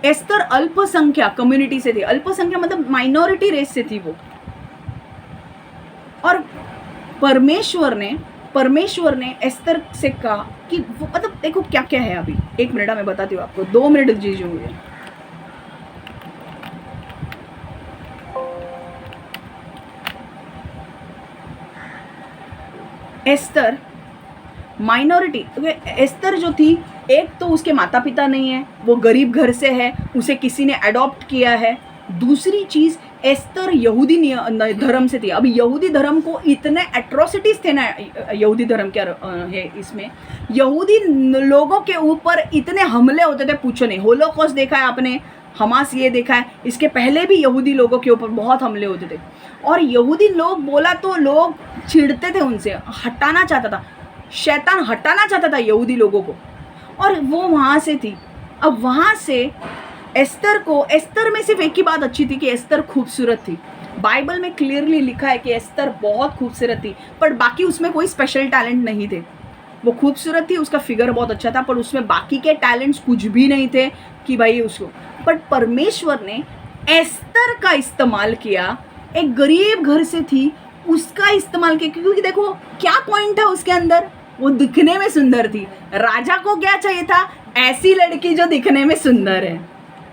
एस्तर अल्पसंख्या कम्युनिटी से थी। अल्पसंख्या मतलब माइनॉरिटी रेस से थी वो। और परमेश्वर ने एस्तर से कहा कि वो, मतलब देखो क्या क्या है। अभी 1 मिनट मैं बताती हूँ आपको, 2 मिनट दीजिए मुझे। एस्तर माइनॉरिटी, एस्तर जो थी, एक तो उसके माता पिता नहीं है, वो गरीब घर से है, उसे किसी ने अडॉप्ट किया है। दूसरी चीज़, एस्तर यहूदी धर्म से थी। अभी यहूदी धर्म को इतने एट्रोसिटीज़ थे ना, यहूदी धर्म क्या है इसमें, यहूदी लोगों के ऊपर इतने हमले होते थे, पूछो नहीं। होलोकॉस्ट देखा है आपने, हमास ये देखा है, इसके पहले भी यहूदी लोगों के ऊपर बहुत हमले होते थे। और यहूदी लोग बोला तो लोग चिढ़ते थे उनसे, हटाना चाहता था, शैतान हटाना चाहता था यहूदी लोगों को, और वो वहाँ से थी। अब वहाँ से एस्तर में सिर्फ एक ही बात अच्छी थी कि एस्तर खूबसूरत थी। बाइबल में क्लियरली लिखा है कि एस्तर बहुत खूबसूरत थी, पर बाकी उसमें कोई स्पेशल टैलेंट नहीं थे। वो खूबसूरत थी, उसका फिगर बहुत अच्छा था, पर उसमें बाकी के टैलेंट्स कुछ भी नहीं थे कि भाई उसको। बट परमेश्वर ने एस्तर का इस्तेमाल किया, एक गरीब घर से थी, उसका इस्तेमाल किया, क्योंकि देखो क्या पॉइंट है उसके अंदर, वो दिखने में सुंदर थी। राजा को क्या चाहिए था? ऐसी लड़की जो दिखने में सुंदर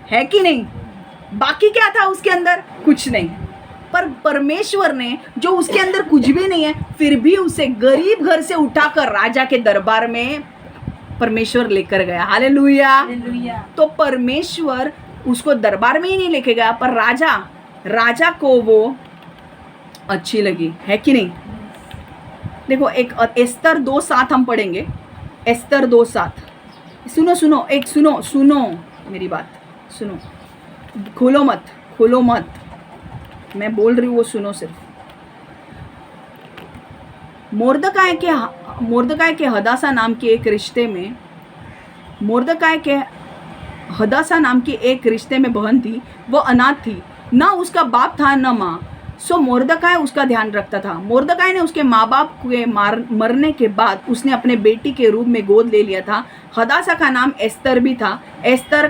है कि नहीं? बाकी क्या था उसके अंदर? कुछ नहीं। पर परमेश्वर ने, जो उसके अंदर कुछ भी नहीं है, फिर भी उसे गरीब घर से उठाकर राजा के दरबार में परमेश्वर लेकर गया। हालेलुया। तो परमेश्वर उसको दरबार में ही नहीं लेके गया, पर राजा को वो अच्छी लगी, है कि नहीं? देखो, एक एस्तर 2:7 हम पढ़ेंगे। एस्तर 2:7। सुनो मेरी बात सुनो, खोलो मत, मैं बोल रही हूँ वो सुनो सिर्फ। मोर्दकाय के हदासा नाम के एक रिश्ते में, बहन थी। वो अनाथ थी, ना उसका बाप था ना माँ। सो मोर्दकाय उसका ध्यान रखता था। मोर्दकाय ने उसके माँ बाप के मरने के बाद उसने अपने बेटी के रूप में गोद ले लिया था। हदासा का नाम एस्तर भी था। एस्तर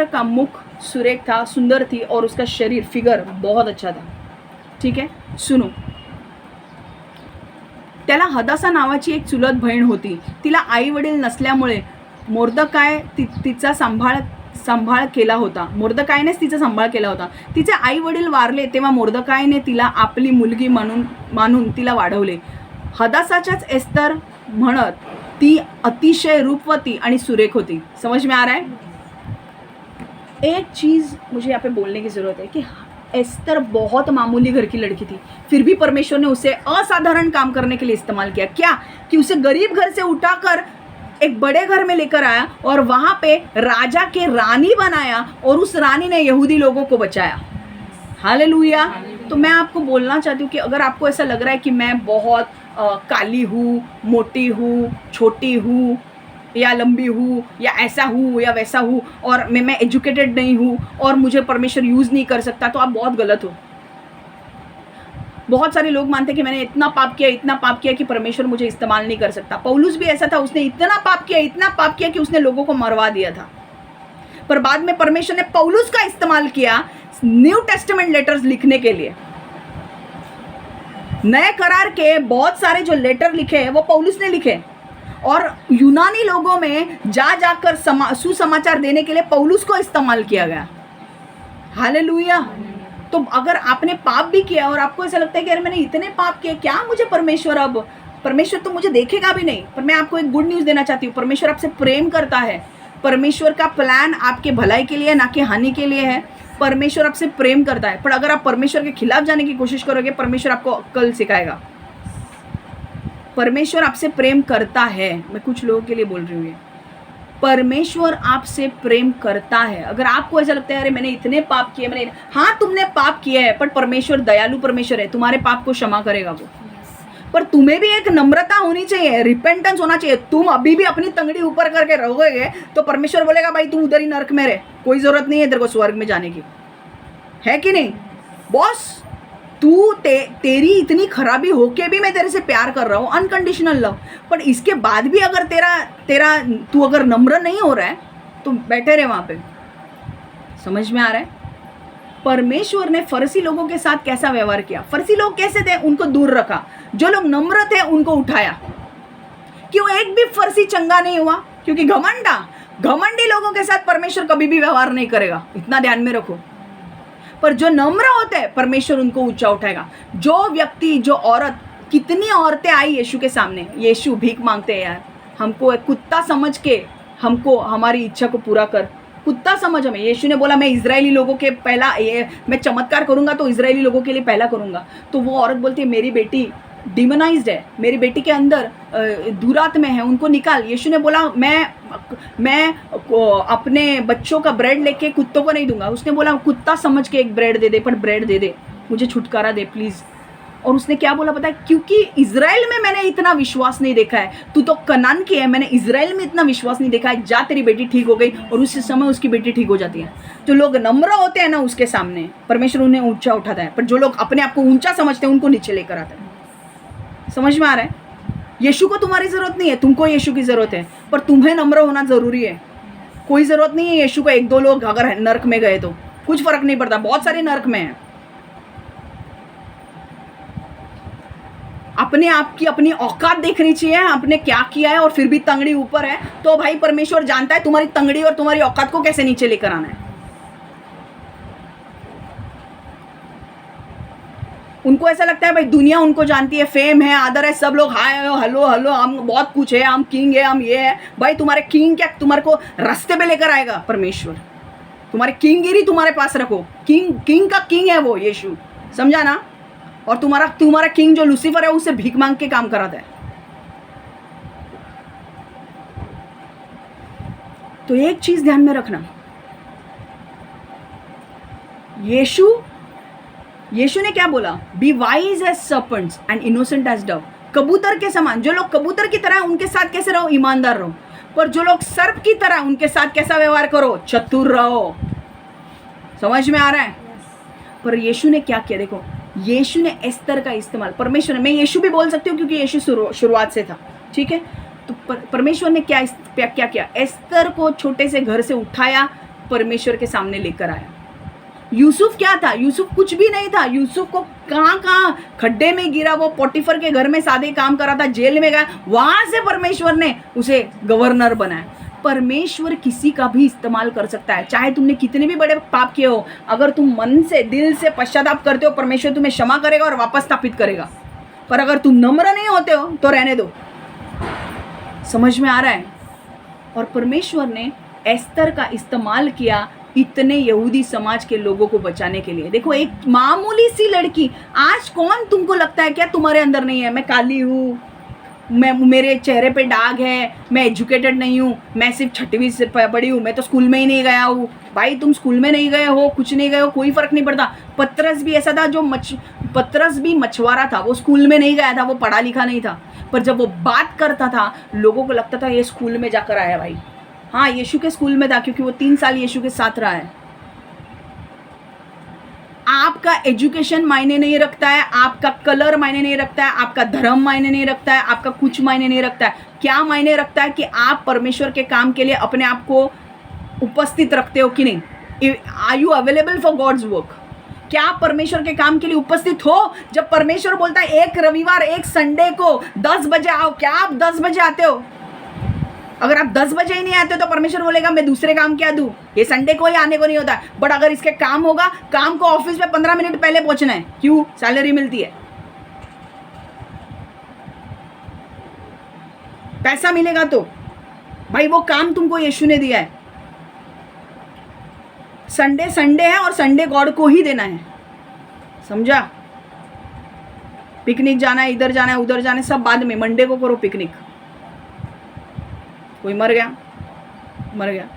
का मुख सुरेख था, सुंदर थी, और उसका शरीर, फिगर बहुत अच्छा था। ठीक है, सुनो। त्याला हदासा नावाची एक चुलत बहीण होती. तिला आई वडील नसल्यामुळे मोर्दकाय तिचा सांभाळ केला होता. मोर्दकायनेच तिचा सांभाळ केला होता. तिचे आई वडील वारले तेव्हा मोर्दकायने तिला आपली मुलगी मानून तिला वाढवले. हदासाच्याच एस्तर म्हणत ती अतिशय रूपवती आणि सुरेख होती. समझ में आ रहा है? एक चीज़ मुझे यहाँ पे बोलने की ज़रूरत है कि एस्तर बहुत मामूली घर की लड़की थी, फिर भी परमेश्वर ने उसे असाधारण काम करने के लिए इस्तेमाल किया. क्या कि उसे गरीब घर से उठाकर एक बड़े घर में लेकर आया और वहाँ पे राजा के रानी बनाया और उस रानी ने यहूदी लोगों को बचाया. हालेलुया. तो मैं आपको बोलना चाहती हूँ कि अगर आपको ऐसा लग रहा है कि मैं बहुत काली हूँ, मोटी हूँ, छोटी हूँ या लंबी हूँ या ऐसा हूँ या वैसा हूँ और मैं एजुकेटेड नहीं हूँ और मुझे परमेश्वर यूज़ नहीं कर सकता, तो आप बहुत गलत हो। बहुत सारे लोग मानते हैं कि मैंने इतना पाप किया कि परमेश्वर मुझे इस्तेमाल नहीं कर सकता। पौलुस भी ऐसा था, उसने इतना पाप किया कि उसने लोगों को मरवा दिया था, पर बाद में परमेश्वर ने पौलुस का इस्तेमाल किया न्यू टेस्टामेंट लेटर्स लिखने के लिए। नए करार के बहुत सारे जो लेटर लिखे हैं वो पौलुस ने लिखे, और यूनानी लोगों में जाकर सुसमाचार देने के लिए पौलुस को इस्तेमाल किया गया। हालेलुया। तो अगर आपने पाप भी किया और आपको ऐसा लगता है कि यार मैंने इतने पाप किए, क्या मुझे परमेश्वर तो मुझे देखेगा भी नहीं, पर मैं आपको एक गुड न्यूज़ देना चाहती हूँ, परमेश्वर आपसे प्रेम करता है। परमेश्वर का प्लान आपके भलाई के लिए, ना कि हानि के लिए है। परमेश्वर आपसे प्रेम करता है, पर अगर आप परमेश्वर के खिलाफ जाने की कोशिश करोगे, परमेश्वर आपको अक्ल सिखाएगा। परमेश्वर आपसे प्रेम करता है, मैं कुछ लोगों के लिए बोल रही हूँ, परमेश्वर आपसे प्रेम करता है। अगर आपको ऐसा लगता है अरे मैंने इतने पाप किए, हाँ तुमने पाप किया है, पर परमेश्वर दयालु परमेश्वर है, तुम्हारे पाप को क्षमा करेगा वो। पर तुम्हें भी एक नम्रता होनी चाहिए, रिपेंटेंस होना चाहिए। तुम अभी भी अपनी तंगड़ी ऊपर करके रहोगे तो परमेश्वर बोलेगा भाई तू उधर ही नरक में रहे, कोई जरूरत नहीं है तेरे को स्वर्ग में जाने की, है कि नहीं बॉस? तू तेरी इतनी खराबी होके भी मैं तेरे से प्यार कर रहा हूँ, अनकंडीशनल लव, पर इसके बाद भी अगर तेरा तू अगर नम्र नहीं हो रहा है तो बैठे रहे वहां पे। समझ में आ रहा है? परमेश्वर ने फरीसी लोगों के साथ कैसा व्यवहार किया? फरीसी लोग कैसे थे? उनको दूर रखा। जो लोग नम्र थे उनको उठाया। क्यों एक भी फरीसी चंगा नहीं हुआ? क्योंकि घमंडी लोगों के साथ परमेश्वर कभी भी व्यवहार नहीं करेगा, इतना ध्यान में रखो। पर जो नम्र होते हैं परमेश्वर उनको ऊंचा उठाएगा। जो व्यक्ति, जो औरत, कितनी औरतें आई यीशु के सामने, यीशु भीख मांगते हैं यार, हमको एक कुत्ता समझ के हमको हमारी इच्छा को पूरा कर, कुत्ता समझ हमें। यीशु ने बोला मैं इजरायली लोगों के मैं चमत्कार करूंगा तो इजरायली लोगों के लिए पहला करूंगा। तो वो औरत बोलती है मेरी बेटी डिमोनाइज्ड है, मेरी बेटी के अंदर दुरात्मा है, उनको निकाल। यीशु ने बोला मैं अपने बच्चों का ब्रेड लेके कुत्तों को नहीं दूंगा। उसने बोला कुत्ता समझ के एक ब्रेड दे दे, पर ब्रेड दे दे, मुझे छुटकारा दे प्लीज। और उसने क्या बोला पता है? क्योंकि इजराइल में मैंने इतना विश्वास नहीं देखा है, तू तो कनान की है, मैंने इजराइल में इतना विश्वास नहीं देखा है, जा तेरी बेटी ठीक हो गई। और उस समय उसकी बेटी ठीक हो जाती है। जो लोग नम्र होते हैं ना उसके सामने परमेश्वर उन्हें ऊंचा उठाता है, पर जो लोग अपने आप को ऊंचा समझते हैं उनको नीचे लेकर आता है। समझ में आ रहा है? यीशु को तुम्हारी जरूरत नहीं है, तुमको यीशु की जरूरत है, पर तुम्हें नम्र होना जरूरी है। कोई जरूरत नहीं है यीशु को। एक दो लोग अगर नरक में गए तो कुछ फर्क नहीं पड़ता, बहुत सारे नरक में है। अपने आप की अपनी औकात देखनी चाहिए, आपने क्या किया है, और फिर भी तंगड़ी ऊपर है तो भाई परमेश्वर जानता है तुम्हारी तंगड़ी और तुम्हारी औकात को कैसे नीचे लेकर आना है। उनको ऐसा लगता है भाई दुनिया उनको जानती है, फेम है, आदर है, सब लोग हाय हेलो हेलो, हम बहुत कुछ है, हम किंग है, हम ये है। भाई तुम्हारे किंग क्या तुम्हारे को रास्ते पे लेकर आएगा परमेश्वर? तुम्हारी किंगगिरी तुम्हारे पास रखो। किंग का किंग है वो यीशु, समझा ना? और तुम्हारा किंग जो लूसीफर है उससे भीख मांग के काम कराता है। तो एक चीज ध्यान में रखना, यीशु ने क्या बोला? Be wise as serpents and innocent as dove. कबूतर के समान, जो लोग कबूतर की तरह उनके साथ कैसे रहो? ईमानदार रहो। पर जो लोग सर्प की तरह उनके साथ कैसा व्यवहार करो? चतुर रहो। समझ में आ रहा है? पर यीशु ने क्या किया? देखो यीशु ने एस्तर का इस्तेमाल, परमेश्वर ने, मैं यीशु भी बोल सकती हूँ क्योंकि यीशु शुरुआत से था, ठीक है? तो परमेश्वर ने क्या किया? एस्तर को छोटे से घर से उठाया, परमेश्वर के सामने लेकर आया। यूसुफ क्या था? यूसुफ कुछ भी नहीं था। यूसुफ को कहाँ खड्डे में गिरा, वो पोटीफर के घर में सादे काम करा था, जेल में गया, वहां से परमेश्वर ने उसे गवर्नर बनाया। परमेश्वर किसी का भी इस्तेमाल कर सकता है, चाहे तुमने कितने भी बड़े पाप किए हो। अगर तुम मन से, दिल से पश्चाताप करते हो, परमेश्वर तुम्हें क्षमा करेगा और वापस स्थापित करेगा। पर अगर तुम नम्र नहीं होते हो तो रहने दो। समझ में आ रहा है? और परमेश्वर ने एस्तर का इस्तेमाल किया इतने यहूदी समाज के लोगों को बचाने के लिए। देखो एक मामूली सी लड़की, आज कौन तुमको लगता है क्या तुम्हारे अंदर नहीं है? मैं काली हूँ, मैं, मेरे चेहरे पे दाग है, मैं एजुकेटेड नहीं हूँ, मैं सिर्फ 6वीं से पढ़ी हूँ, मैं तो स्कूल में ही नहीं गया हूँ। भाई तुम स्कूल में नहीं गए हो, कुछ नहीं गए हो, कोई फ़र्क नहीं पड़ता। पतरस भी ऐसा था, जो पतरस भी मछुआरा था, वो स्कूल में नहीं गया था, वो पढ़ा लिखा नहीं था, पर जब वो बात करता था लोगों को लगता था ये स्कूल में जाकर आया भाई। हाँ, यीशु के स्कूल में था, क्योंकि वो 3 साल यीशु के साथ रहा है। आपका एजुकेशन मायने नहीं रखता है, आपका कलर मायने नहीं रखता है, आपका धर्म मायने नहीं रखता है, आपका कुछ मायने नहीं रखता है। क्या मायने रखता है कि आप परमेश्वर के काम के लिए अपने आप को उपस्थित रखते हो कि नहीं। Are you available for God's work? क्या आप परमेश्वर के काम के लिए उपस्थित हो? जब परमेश्वर बोलता है एक रविवार, एक संडे को 10 बजे आओ, क्या आप 10 बजे आते हो? अगर आप 10 बजे ही नहीं आते तो परमेश्वर बोलेगा मैं दूसरे काम क्या दूं, ये संडे को ही आने को नहीं होता। बट अगर इसके काम होगा, काम को ऑफिस में 15 मिनट पहले पहुंचना है, क्यों? सैलरी मिलती है, पैसा मिलेगा। तो भाई वो काम तुमको यीशु ने दिया है। संडे संडे है और संडे गॉड को ही देना है, समझा? पिकनिक जाना है, इधर जाना है, उधर जाना है, सब बाद में, मंडे को करो पिकनिक। कोई मर गया, मर गया।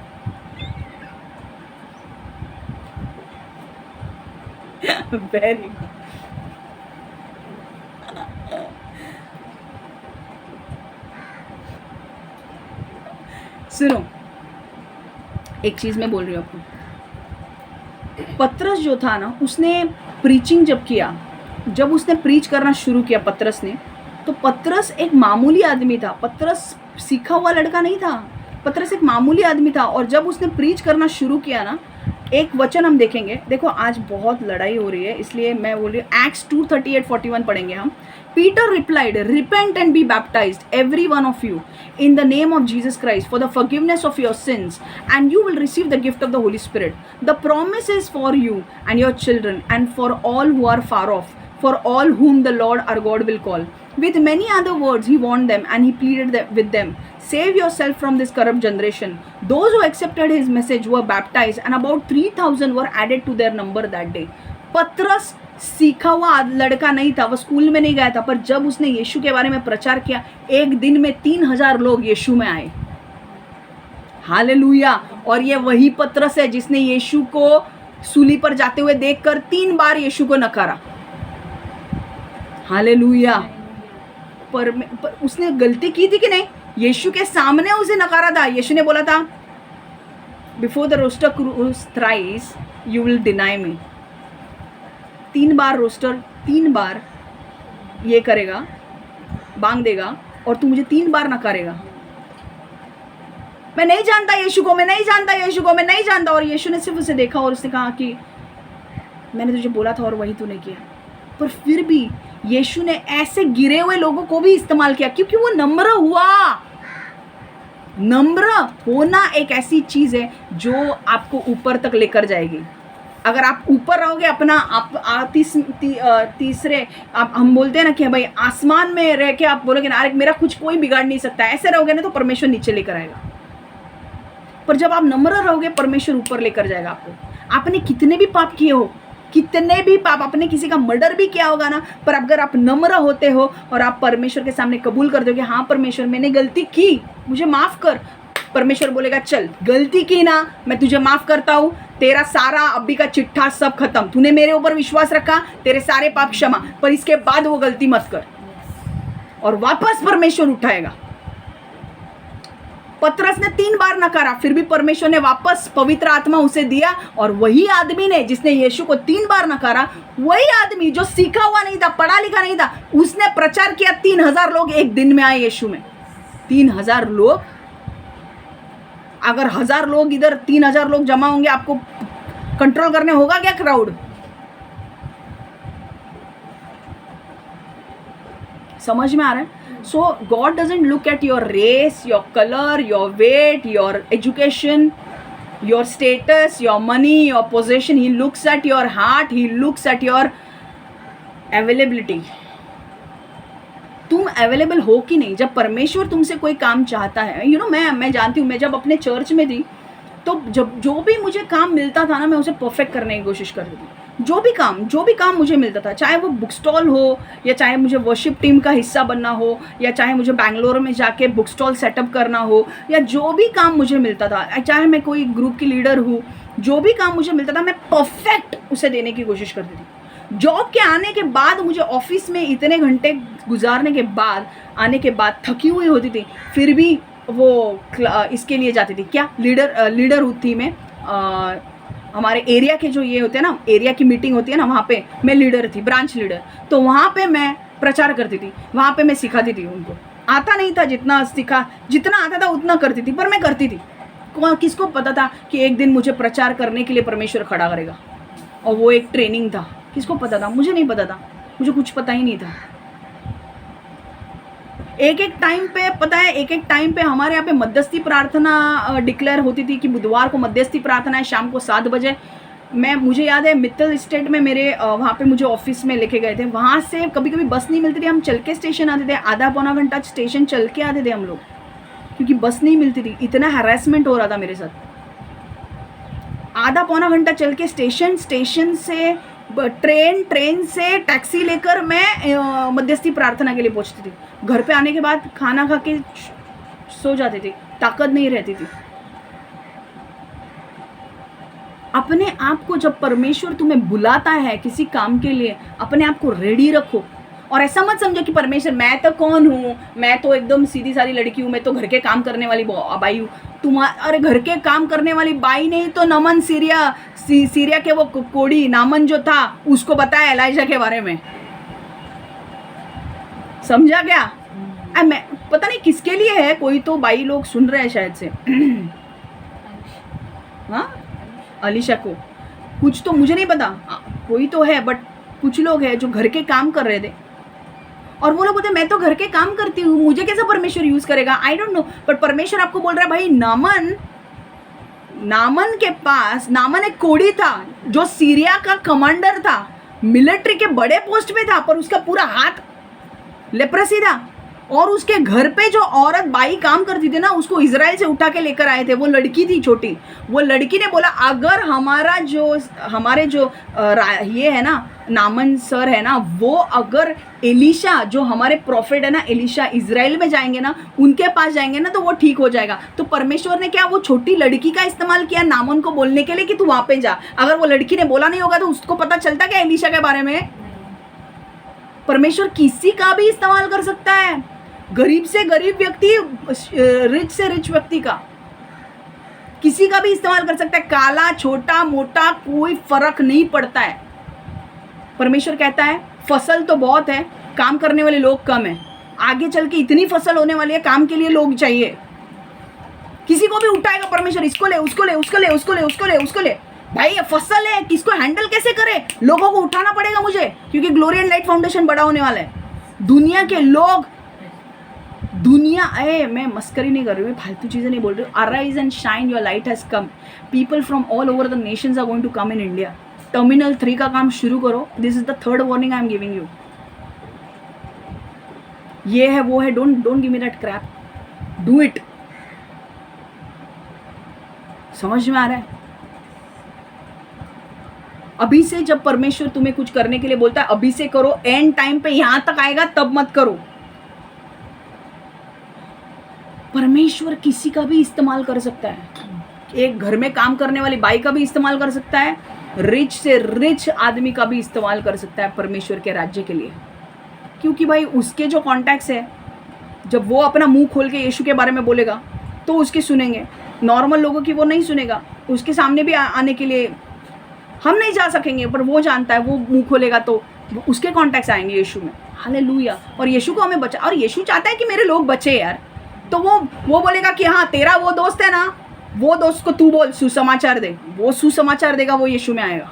Very good. सुनो, एक चीज मैं बोल रही हूँ आपको। पतरस जो था ना, उसने प्रीचिंग जब किया, जब उसने प्रीच करना शुरू किया पतरस ने, तो पतरस एक मामूली आदमी था। पतरस सीखा हुआ लड़का नहीं था, पतरस एक मामूली आदमी था। और जब उसने प्रीच करना शुरू किया ना, एक वचन हम देखेंगे। देखो आज बहुत लड़ाई हो रही है, इसलिए मैं बोल रही हूँ, एक्ट्स 2:38-41 पढ़ेंगे हम। Peter replied, repent and be baptised every one of you in the name of Jesus Christ for the forgiveness of your sins, and you will receive the gift of the Holy Spirit. The promise is for you and your children and for all who are far off, for all whom the Lord our God will call. With many other words he warned them and he pleaded with them, save yourself from this corrupt generation. Those who accepted his message were baptized, and about 3,000 were added to their number that day. पतरस सीखा हुआ लड़का नहीं था, वो school में नहीं गया था, पर जब उसने यीशु के बारे में प्रचार किया, एक दिन में 3,000 लोग यीशु में आए। हालेलुया। और ये वही पतरस है जिसने यीशु को सूली पर जाते हुए देखकर 3 बार यीशु को नकारा। हालेलुया। पर उसने गलती की थी कि नहीं? यीशु के सामने उसे नकारा था। यीशु ने बोला था, before the rooster crows thrice you will deny me. 3 बार रोस्टर, 3 बार ये करेगा, बांग देगा, और तू मुझे 3 बार नकारेगा। मैं नहीं जानता यीशु को, मैं नहीं जानता यीशु को, मैं नहीं जानता। और यीशु ने सिर्फ उसे देखा और उसने कहा कि मैंने तुझे बोला था और वही तूने किया। पर फिर भी यीशु ने ऐसे गिरे हुए लोगों को भी इस्तेमाल किया, क्योंकि वो नम्र हुआ। नम्र होना एक ऐसी चीज है जो आपको ऊपर तक लेकर जाएगी। अगर आप ऊपर रहोगे अपना, आप तीसरे आप, हम बोलते हैं ना कि भाई आसमान में रह के आप बोलोगे ना, अरे मेरा कुछ कोई बिगाड़ नहीं सकता, ऐसे रहोगे ना तो परमेश्वर नीचे लेकर आएगा। पर जब आप नम्र रहोगे, परमेश्वर ऊपर लेकर जाएगा आपको। आपने कितने भी पाप किए हो, कितने भी पाप, आपने किसी का मर्डर भी किया होगा ना, पर अगर आप नम्र होते हो और आप परमेश्वर के सामने कबूल कर दोगे, हाँ परमेश्वर मैंने गलती की, मुझे माफ कर, परमेश्वर बोलेगा चल गलती की ना, मैं तुझे माफ करता हूँ, तेरा सारा अभी का चिट्ठा सब खत्म, तूने मेरे ऊपर विश्वास रखा, तेरे सारे पाप क्षमा, पर इसके बाद वो गलती मत कर। और वापस परमेश्वर उठाएगा। पतरस ने 3 बार नकारा, फिर भी परमेश्वर ने वापस पवित्र आत्मा उसे दिया। और वही आदमी ने जिसने यीशु को 3 बार नकारा, वही आदमी जो सीखा हुआ नहीं था, पढ़ा लिखा नहीं था, उसने प्रचार किया। 3,000 लोग एक दिन में आए यीशु में। 3,000 लोग। अगर 1,000 लोग इधर, 3,000 लोग जमा होंगे, आपको कंट्रोल करने होगा क्या क्राउड? समझ में आ रहा है? So God doesn't look at your race, your color, your weight, your education, your status, your money, your possession. He looks at your heart. He looks at your availability. तुम available हो कि नहीं। जब परमेश्वर तुमसे कोई काम चाहता है, मैं जानती हूँ, मैं जब अपने चर्च में थी तो जब जो भी मुझे काम मिलता था ना, मैं उसे परफेक्ट करने की कोशिश करती थी। जो भी काम मुझे मिलता था, चाहे वो बुक स्टॉल हो, या चाहे मुझे वर्शिप टीम का हिस्सा बनना हो, या चाहे मुझे बैंगलोर में जाके बुक स्टॉल सेटअप करना हो, या जो भी काम मुझे मिलता था, चाहे मैं कोई ग्रुप की लीडर हूँ, जो भी काम मुझे मिलता था मैं परफेक्ट उसे देने की कोशिश करती थी। जॉब के आने के बाद, मुझे ऑफिस में इतने घंटे गुजारने के बाद, आने के बाद थकी हुई होती थी, फिर भी वो इसके लिए जाती थी, क्या लीडर थी मैं, हमारे एरिया के जो ये होते हैं ना, एरिया की मीटिंग होती है ना, वहाँ पे मैं लीडर थी, ब्रांच लीडर। तो वहाँ पे मैं प्रचार करती थी, वहाँ पे मैं सिखाती थी उनको। आता नहीं था, जितना आता था उतना करती थी, पर मैं करती थी। किसको पता था कि एक दिन मुझे प्रचार करने के लिए परमेश्वर खड़ा करेगा, और वो एक ट्रेनिंग था। किसको पता था? मुझे नहीं पता था, मुझे कुछ पता ही नहीं था। एक टाइम पे पता है, एक टाइम पे हमारे यहाँ पे मध्यस्थी प्रार्थना डिक्लेयर होती थी कि बुधवार को मध्यस्थी प्रार्थना है, शाम को 7 बजे। मुझे याद है मित्तल स्टेट में मेरे वहाँ पे मुझे ऑफिस में लेके गए थे। वहाँ से कभी कभी बस नहीं मिलती थी, हम चल के स्टेशन आते थे, आधा पौना घंटा स्टेशन चल के आते थे हम लोग, क्योंकि बस नहीं मिलती थी। इतना हैरेसमेंट हो रहा था मेरे साथ। आधा पौना घंटा चल के स्टेशन से ट्रेन से टैक्सी लेकर मैं मध्यस्थी प्रार्थना के लिए पहुंचती थी। घर पे आने के बाद खाना खा के सो जाती थी, ताकत नहीं रहती थी। अपने आप को जब परमेश्वर तुम्हें बुलाता है किसी काम के लिए, अपने आप को रेडी रखो। और ऐसा मत समझो कि परमेश्वर, मैं तो कौन हूँ, मैं तो एकदम सीधी सारी लड़की हूँ, मैं तो घर के काम करने वाली बाई हूँ। अरे घर के काम करने वाली बाई नहीं तो नमन सीरिया के वो कोड़ी नामन जो था, उसको बताया एलाइजा के बारे में। समझा क्या? मैं पता नहीं किसके लिए है, कोई तो बाई लोग सुन रहे हैं शायद से। हाँ, अलीशा को कुछ तो मुझे नहीं पता, कोई तो है, बट कुछ लोग हैं जो घर के काम कर रहे थे, और वो लोग बोलते मैं तो घर के काम करती हूँ, मुझे कैसा परमेश्वर यूज करेगा, आई डोंट नो। बट परमेश्वर आपको बोल रहा है, भाई नामन के पास, नामन एक कोड़ी था जो सीरिया का कमांडर था, मिलिट्री के बड़े पोस्ट पे था, पर उसका पूरा हाथ लेप्रेसी था। और उसके घर पे जो औरत बाई काम करती थी ना, उसको इजराइल से उठा के लेकर आए थे। वो लड़की थी छोटी, वो लड़की ने बोला अगर हमारे जो ये है ना, नामन सर है ना, वो अगर एलिशा जो हमारे प्रॉफिट है ना, एलिशा इजराइल में जाएंगे ना, उनके पास जाएंगे ना, तो वो ठीक हो जाएगा। तो परमेश्वर ने क्या वो छोटी लड़की का इस्तेमाल किया नामन को बोलने के लिए कि तू वहां पे जा। अगर वो लड़की ने बोला नहीं होगा तो उसको पता चलता क्या एलिशा के बारे में? परमेश्वर किसी का भी इस्तेमाल कर सकता है, गरीब से गरीब व्यक्ति, रिच से रिच व्यक्ति का, किसी का भी इस्तेमाल कर सकता है। काला छोटा मोटा कोई फर्क नहीं पड़ता है। परमेश्वर कहता है फसल तो बहुत है, काम करने वाले लोग कम है, आगे चल के इतनी फसल होने वाली है, काम के लिए लोग चाहिए। किसी को भी उठाएगा परमेश्वर, इसको ले, उसको ले, उसको ले, उसको ले, उसको ले, उसको ले। भाई ये फसल है, किसको हैंडल कैसे करे? लोगों को उठाना पड़ेगा मुझे, क्योंकि ग्लोरी एंड लाइट फाउंडेशन बड़ा होने वाला है। दुनिया के लोग, मैं मस्करी नहीं कर रही हूँ, फालतू चीजें नहीं बोल रही हूँ। Arise and shine, your light has come, people from all over the nations are going to come in India. Terminal 3 का काम शुरू करो। This is the 3rd warning I am giving you. ये है वो है, don't give me that crap, do it. समझ में आ रहा है? अभी से जब परमेश्वर तुम्हें कुछ करने के लिए बोलता है, अभी से करो। एंड टाइम पे यहां तक आएगा तब मत करो। परमेश्वर किसी का भी इस्तेमाल कर सकता है, एक घर में काम करने वाली बाई का भी इस्तेमाल कर सकता है, रिच से रिच आदमी का भी इस्तेमाल कर सकता है परमेश्वर के राज्य के लिए। क्योंकि भाई उसके जो कॉन्टैक्ट्स है, जब वो अपना मुंह खोल के यीशु के बारे में बोलेगा तो उसके सुनेंगे, नॉर्मल लोगों की वो नहीं सुनेगा। उसके सामने भी आने के लिए हम नहीं जा सकेंगे, पर वो जानता है, वो मुंह खोलेगा तो उसके कॉन्टैक्ट्स आएंगे यीशु में। हालेलुया। और यीशु को हमें बचा, और यीशु चाहता है कि मेरे लोग बचे यार। तो वो बोलेगा कि हाँ तेरा वो दोस्त है ना, वो दोस्त को तू बोल सुसमाचार दे, वो सुसमाचार देगा, वो यीशु में आएगा।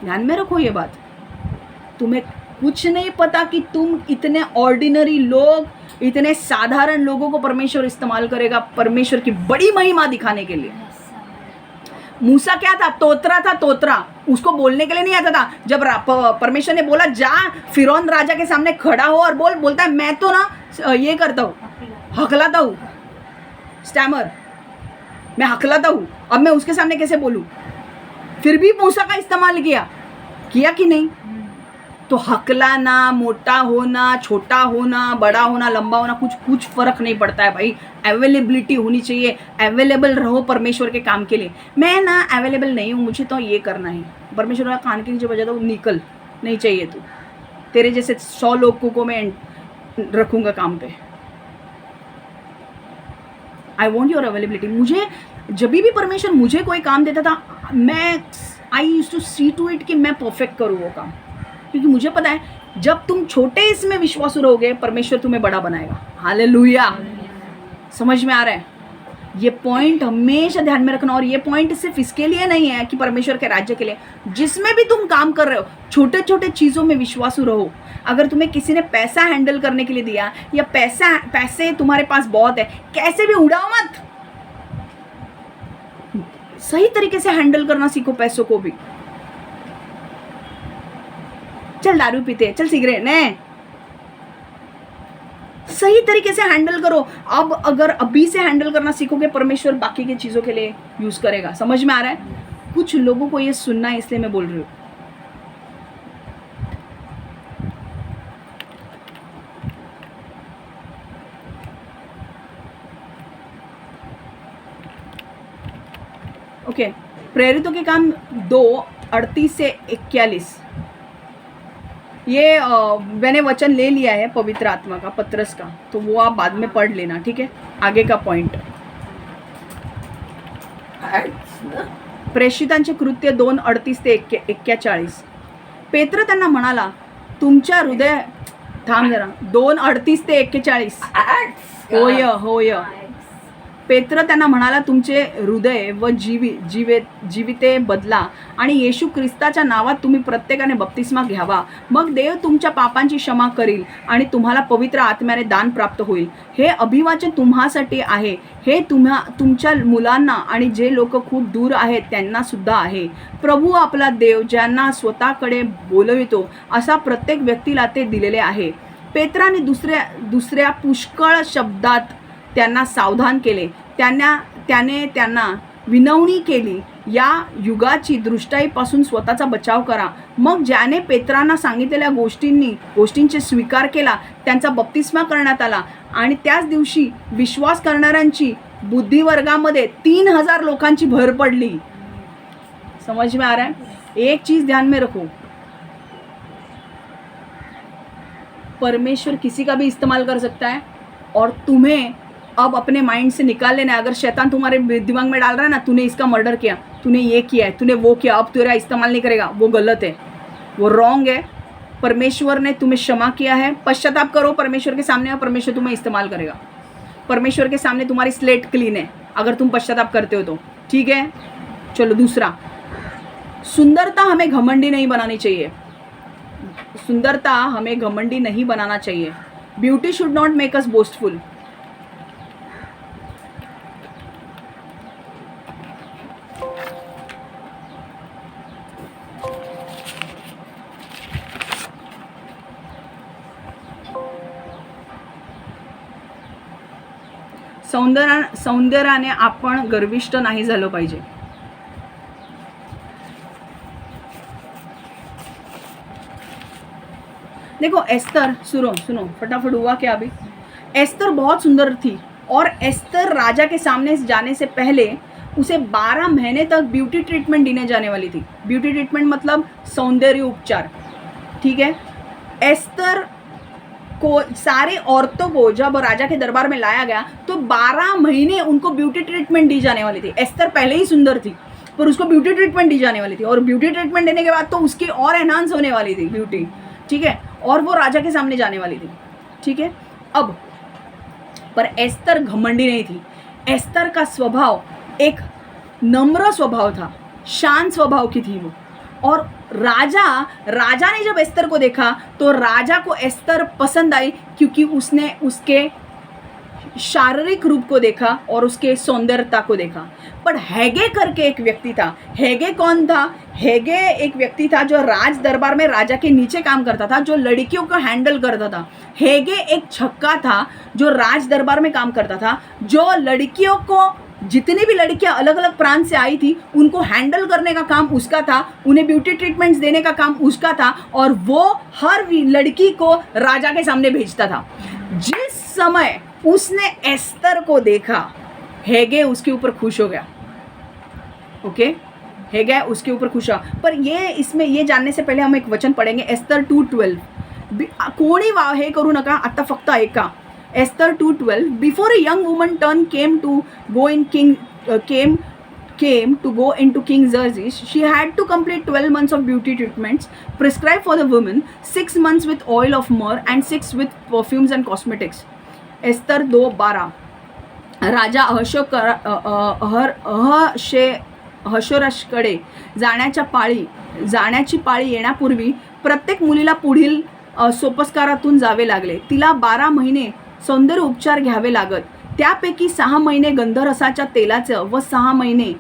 ध्यान में रखो ये बात। तुम्हें कुछ नहीं पता कि तुम इतने ऑर्डिनरी लोग, इतने साधारण लोगों को परमेश्वर इस्तेमाल करेगा परमेश्वर की बड़ी महिमा दिखाने के लिए। मूसा क्या था? तोतरा, उसको बोलने के लिए नहीं आता था। जब परमेश्वर ने बोला जा फिरौन राजा के सामने खड़ा हो और बोलता है मैं तो ना ये करता हूँ, हकलाता हूँ, स्टैमर। मैं हकलाता हूँ, अब मैं उसके सामने कैसे बोलूँ? फिर भी मूसा का इस्तेमाल किया कि नहीं? तो हकलाना, मोटा होना, छोटा होना, बड़ा होना, लंबा होना, कुछ फर्क नहीं पड़ता है भाई। अवेलेबिलिटी होनी चाहिए, अवेलेबल रहो परमेश्वर के काम के लिए। मैं ना अवेलेबल नहीं हूँ, मुझे तो ये करना है, परमेश्वर का कान के नीचे बजा दो, निकल, नहीं चाहिए तू। तेरे जैसे 100 लोगों को मैं रखूँगा काम पे। I want your availability. मुझे जब भी परमेश्वर मुझे कोई काम देता था, I used to see to it कि मैं परफेक्ट करूँ वो काम, क्योंकि मुझे पता है जब तुम छोटे इसमें विश्वास रहोगे, परमेश्वर तुम्हें बड़ा बनाएगा। हालेलुया। समझ में आ रहा है? ये पॉइंट हमेशा ध्यान में रखना। और ये पॉइंट सिर्फ इसके लिए नहीं है कि परमेश्वर के राज्य के लिए, जिसमें भी तुम काम कर रहे हो, छोटे छोटे चीज़ों में विश्वासु रहो। अगर तुम्हें किसी ने पैसा हैंडल करने के लिए दिया, या पैसे तुम्हारे पास बहुत है, कैसे भी उड़ाओ मत, सही तरीके से हैंडल करना सीखो पैसों को भी। चल दारू पीते, चल सिगरेट ने, सही तरीके से हैंडल करो। अब अगर अभी से हैंडल करना सीखोगे, परमेश्वर बाकी की चीजों के लिए यूज करेगा। समझ में आ रहा है? कुछ लोगों को ये सुनना है, इसलिए मैं बोल रही हूँ। ओके, प्रेरितों के काम 2:38 से 41। ये मैंने वचन ले लिया है पवित्र आत्मा का, पत्रस का, तो वो आप बाद में पढ़ लेना, ठीक है? आगे का पॉइंट, प्रेषितांचे कृत्य 2:38 ते 41. पेत्र त्यांना म्हणाला, तुमच्या हृदय, थांब जरा, 2:38 ते 41. होय. पेत्र त्यांना म्हणाला, तुमचे हृदय व जीविते बदला आणि येशू ख्रिस्ताच्या नावात तुम्ही प्रत्येकाने बप्तिस्मा घ्यावा, मग देव तुमच्या पापांची क्षमा करील आणि तुम्हाला पवित्र आत्म्याने दान प्राप्त होईल. हे अभिवाचन तुम्हासाठी आहे, हे तुमच्या मुलांना आणि जे लोक खूप दूर आहेत त्यांना सुद्धा आहे. प्रभू आपला देव ज्यांना स्वतःकडे बोलवितो असा प्रत्येक व्यक्तीला ते दिलेले आहे. पेत्राने दुसऱ्या पुष्कळ शब्दात त्यांना सावधान केले. त्याने त्यांना विनवणी केली, या युगाची दृष्टाईपासून स्वतःचा बचाव करा. मग ज्याने पेत्रांना सांगितलेल्या गोष्टींचे स्वीकार केला, त्यांचा बप्तिस्मा करण्यात आला आणि त्याच दिवशी विश्वास करणाऱ्यांची बुद्धिवर्गामध्ये 3000 लोकांची भर पडली. समझ में आ रहा है? एक चीज ध्यान में रखो, परमेश्वर किसी का भी इस्तेमाल कर सकता है, और तुम्हें अब अपने माइंड से निकाल लेना है। अगर शैतान तुम्हारे दिमाग में डाल रहा है ना, तूने इसका मर्डर किया, तूने ये किया है, तूने वो किया, अब तेरा इस्तेमाल नहीं करेगा, वो गलत है, वो रॉन्ग है। परमेश्वर ने तुम्हें क्षमा किया है, पश्चाताप करो परमेश्वर के सामने, और परमेश्वर तुम्हें इस्तेमाल करेगा। परमेश्वर के सामने तुम्हारी स्लेट क्लीन है अगर तुम पश्चाताप करते हो तो, ठीक है? चलो दूसरा, सुंदरता हमें घमंडी नहीं बनानी चाहिए। सुंदरता हमें घमंडी नहीं बनाना चाहिए। Beauty should not make us boastful. सौंदर्याने आपण गर्विष्ठ नाही झालो पाहिजे। देखो एस्तर, सुनो फटाफट, हुआ क्या अभी? एस्तर बहुत सुंदर थी, और एस्तर राजा के सामने जाने से पहले उसे 12 महीने तक ब्यूटी ट्रीटमेंट देने जाने वाली थी। ब्यूटी ट्रीटमेंट मतलब सौंदर्य उपचार, ठीक है? एस्तर को, सारे औरतों को जब राजा के दरबार में लाया गया तो 12 महीने उनको ब्यूटी ट्रीटमेंट दी जाने वाली थी। एस्तर पहले ही सुंदर थी, पर उसको ब्यूटी ट्रीटमेंट दी जाने वाली थी, और ब्यूटी ट्रीटमेंट देने के बाद तो उसकी और एनहांस होने वाली थी ब्यूटी, ठीक है? और वो राजा के सामने जाने वाली थी, ठीक है? अब पर एस्तर घमंडी नहीं थी। एस्तर का स्वभाव एक नम्र स्वभाव था, शांत स्वभाव की थी वो। और राजा ने जब एस्तर को देखा तो राजा को एस्तर पसंद आई, क्योंकि उसने उसके शारीरिक रूप को देखा और उसके सौंदर्यता को देखा। पर हेगे करके एक व्यक्ति था। हेगे कौन था? हेगे एक व्यक्ति था जो राज दरबार में राजा के नीचे काम करता था, जो लड़कियों को हैंडल करता था। हेगे एक छक्का था जो राज दरबार में काम करता था, जो लड़कियों को जितनी भी लड़कियां अलग अलग प्रांत से आई थी उनको हैंडल करने का काम उसका था, उन्हें ब्यूटी ट्रीटमेंट्स देने का काम उसका था, और वो हर लड़की को राजा के सामने भेजता था। जिस समय उसने एस्तर को देखा, हेगे उसके ऊपर खुश हो गया। ओके, हेगे उसके ऊपर खुश हुआ। पर ये इसमें ये जानने से पहले हम एक वचन पढ़ेंगे, एस्तर 2:12। कोणी हे करू नका, आता फक्त ऐका। Esther 2:12, before a young woman turn came to go into King Xerxes, she had to complete 12 months of beauty treatments prescribed for the women, 6 months with oil of myrrh and 6 with perfumes and cosmetics. Esther 2:12, राजा अहशोरशकडे जाण्याची पाळी येण्यापूर्वी प्रत्येक मुलीला पुढील सोपस्कारातून जावे लागले. तिला 12 महिने सौंदर्य उपचार घ्यावे लागत. त्यापैकी 6 महिने गंधरसाच्या तेलाचं व 6 महिने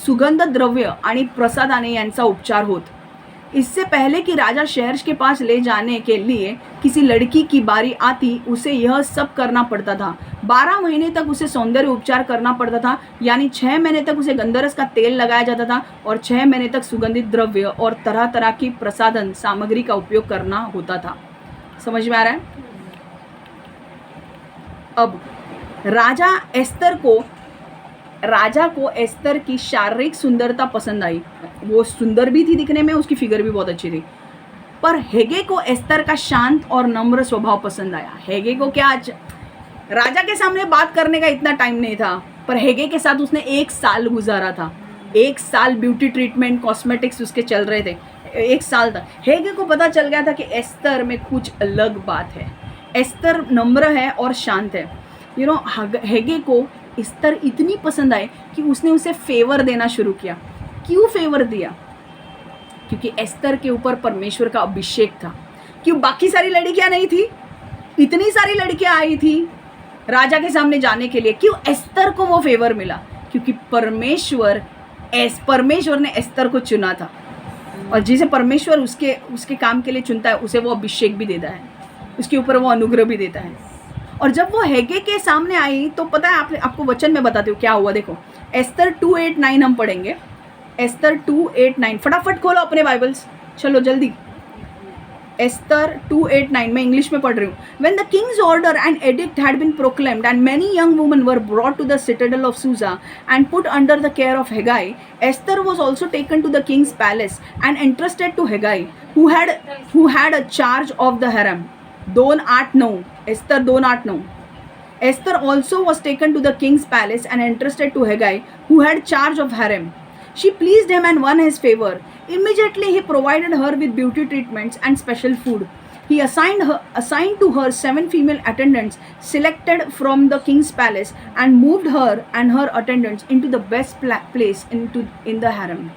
सुगंध द्रव्य आणि प्रसादाने यांचा उपचार होत. इससे पहले कि राजा शहर के पास ले जाने के लिए किसी लड़की की बारी आती, उसे यह सब करना पड़ता था. 12 महीने तक उसे सौंदर्य उपचार करना पड़ता था, यानी 6 महीने तक उसे गंधरस का तेल लगाया जाता था और 6 महीने तक सुगंधित द्रव्य और तरह तरह की प्रसाधन सामग्री का उपयोग करना होता था. समझ में आ रहा है? अब राजा को एस्तर की शारीरिक सुंदरता पसंद आई. वो सुंदर भी थी दिखने में, उसकी फिगर भी बहुत अच्छी थी. पर हेगे को एस्तर का शांत और नम्र स्वभाव पसंद आया. हेगे को क्या, राजा के सामने बात करने का इतना टाइम नहीं था, पर हेगे के साथ उसने 1 साल गुजारा था. 1 साल ब्यूटी ट्रीटमेंट, कॉस्मेटिक्स उसके चल रहे थे 1 साल तक. हेगे को पता चल गया था कि एस्तर में कुछ अलग बात है. एस्तर नम्र है और शांत है. हेगे को एस्तर इतनी पसंद आई कि उसने उसे फेवर देना शुरू किया. क्यों फेवर दिया? क्योंकि एस्तर के ऊपर परमेश्वर का अभिषेक था. क्यों बाकी सारी लड़कियां नहीं थी? इतनी सारी लड़कियां आई थी राजा के सामने जाने के लिए. क्यों एस्तर को वो फेवर मिला? क्योंकि परमेश्वर ने एस्तर को चुना था, और जिसे परमेश्वर उसके काम के लिए चुनता है उसे वो अभिषेक भी देता है, उसके ऊपर वो अनुग्रह भी देता है. और जब वो हेगे के सामने आई तो पता है, आपको वचन में बताती हूँ क्या हुआ. देखो, एस्तर 2:8-9 हम पढ़ेंगे. एस्तर 2:8-9, फटाफट खोलो अपने बाइबल्स, चलो जल्दी. एस्तर 2:8-9 मैं इंग्लिश में पढ़ रही हूँ. When the king's order and edict had been proclaimed and many young women were brought to the citadel of Susa and put under the care of Hegai, Esther was also taken to the king's palace and entrusted to Hegai, who had a charge of the harem. 2:8-9, Esther 2:8-9. Esther also was taken to the king's palace and entrusted to Hegai, who had charge of harem. She pleased him and won his favor. Immediately he provided her with beauty treatments and special food. He assigned to her 7 female attendants selected from the king's palace and moved her and her attendants into the best place in the harem.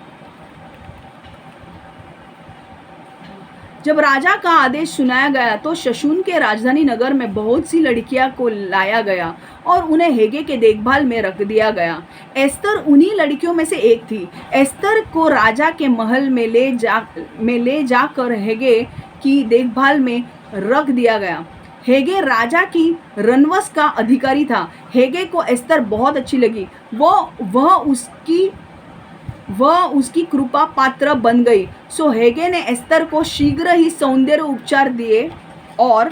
जब राजा का आदेश सुनाया गया तो शशून के राजधानी नगर में बहुत सी लड़कियां को लाया गया और उन्हें हेगे के देखभाल में रख दिया गया. एस्तर उन्हीं लड़कियों में से एक थी. एस्तर को राजा के महल में ले जाकर हेगे की देखभाल में रख दिया गया. हेगे राजा की रनवस का अधिकारी था. हेगे को एस्तर बहुत अच्छी लगी. वह उसकी कृपा पात्र बन गई. सो हेगे ने एस्तर को शीघ्र ही सौंदर्य उपचार दिए और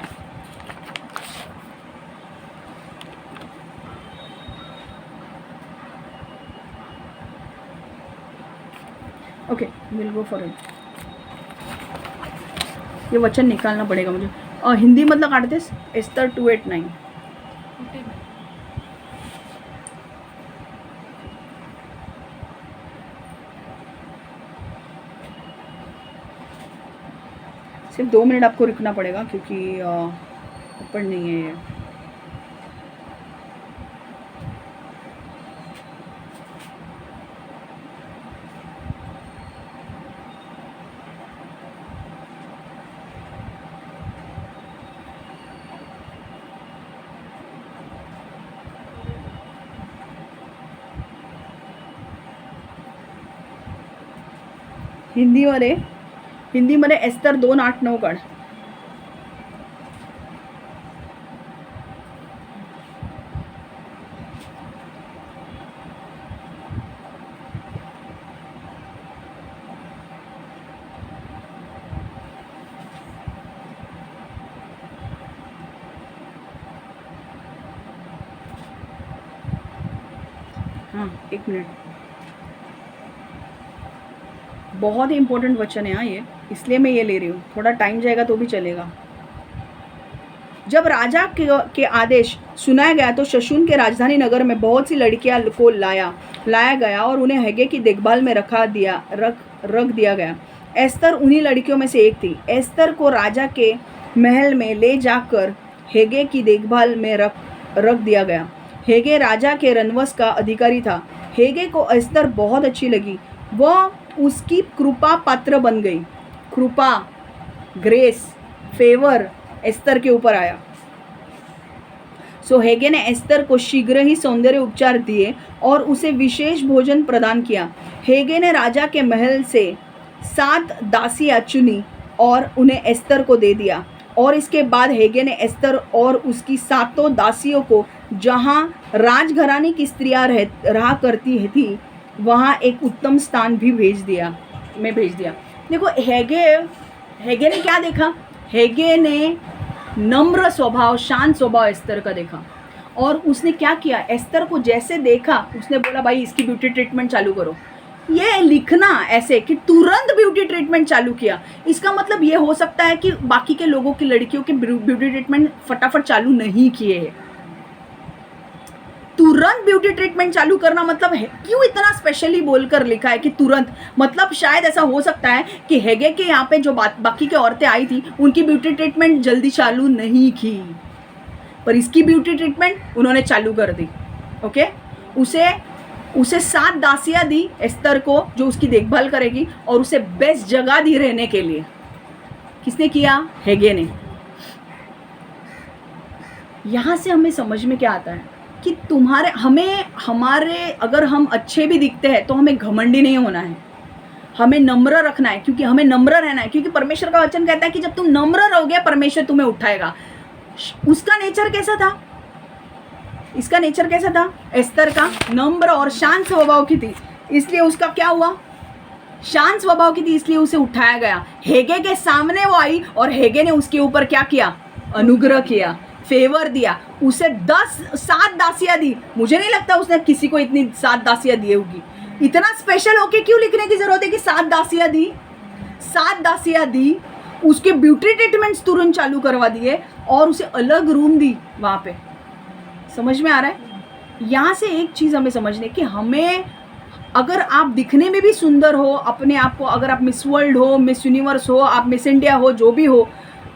okay, will go for it. ये वचन निकालना पड़ेगा मुझे. हिंदी मतलब काटते. एस्तर 2:8-9. सिर्फ 2 मिनट आपको रुकना पड़ेगा क्योंकि ओपन नहीं है ये. हिंदीमध्ये एस्तर 2:8-9 काढ. हाँ, 1 मिनट, बहुत ही इंपॉर्टेंट वचन है हाँ ये, इसलिए मैं ये ले रही हूँ, थोड़ा टाइम जाएगा तो भी चलेगा। जब राजा के आदेश सुनाया गया तो शशून के राजधानी नगर में बहुत सी लड़कियां को लाया गया और उन्हें हेगे की देखभाल में रख दिया गया। एस्तर उन्हीं लड़कियों में से एक थी। एस्तर को राजा के महल में ले जाकर हेगे की देखभाल में रख दिया गया। हेगे राजा के रनवस का अधिकारी था। हेगे को एस्तर बहुत अच्छी लगी, वह उसकी कृपा पात्र बन गई। कृपा, ग्रेस, फेवर एस्तर के ऊपर आया। सो हेगे ने एस्तर को शीघ्र ही सौंदर्य उपचार दिए और उसे विशेष भोजन प्रदान किया। हेगे ने राजा के महल से 7 दासियां चुनी और उन्हें एस्तर को दे दिया। और इसके बाद हेगे ने एस्तर और उसकी 7 दासियों को जहाँ राजघराने की स्त्रियां रहा करती थी वहाँ एक उत्तम स्थान भी भेज दिया। देखो हेगे ने क्या देखा? हेगे ने नम्र स्वभाव, शांत स्वभाव एस्तर का देखा और उसने क्या किया, एस्तर को जैसे देखा उसने बोला भाई इसकी ब्यूटी ट्रीटमेंट चालू करो। ये लिखना ऐसे कि तुरंत ब्यूटी ट्रीटमेंट चालू किया, इसका मतलब ये हो सकता है कि बाकी के लोगों की लड़कियों के ब्यूटी ट्रीटमेंट फटाफट चालू नहीं किए हैं। तुरंत ब्यूटी ट्रीटमेंट चालू करना मतलब है, क्यों इतना स्पेशली बोलकर लिखा है कि तुरंत? मतलब शायद ऐसा हो सकता है कि हेगे के यहाँ पे जो बाकी के औरतें आई थी उनकी ब्यूटी ट्रीटमेंट जल्दी चालू नहीं की, पर इसकी ब्यूटी ट्रीटमेंट उन्होंने चालू कर दी। ओके, उसे 7 दासियां दी एस्तर को जो उसकी देखभाल करेगी और उसे बेस्ट जगह दी रहने के लिए। किसने किया? हेगे ने। यहां से हमें समझ में क्या आता है कि हमारे अगर हम अच्छे भी दिखते हैं तो हमें घमंडी नहीं होना है, हमें नम्र रखना है, क्योंकि हमें नम्र रहना है। क्योंकि परमेश्वर का वचन कहता है कि जब तुम नम्र रहोगे परमेश्वर तुम्हें उठाएगा। उसका नेचर कैसा था? इसका नेचर कैसा था? एस्तर का नम्र और शांत स्वभाव की थी, इसलिए उसका क्या हुआ? शांत स्वभाव की थी, इसलिए उसे उठाया गया। हेगे के सामने वो आई और हेगे ने उसके ऊपर क्या किया? अनुग्रह किया, फेवर दिया। उसे 7 दासियां दी। मुझे नहीं लगता उसने किसी को इतनी 7 दासियां दी होगी। इतना स्पेशल होके क्यों लिखने की जरूरत है कि 7 दासियां दी? 7 दासियां दी, उसके ब्यूटी ट्रीटमेंट्स तुरंत चालू करवा दिए और उसे अलग रूम दी वहां पे। समझ में आ रहा है? यहाँ से एक चीज हमें समझने की, हमें अगर आप दिखने में भी सुंदर हो, अपने आप को, अगर आप मिस वर्ल्ड हो, मिस यूनिवर्स हो, आप मिस इंडिया हो, जो भी हो,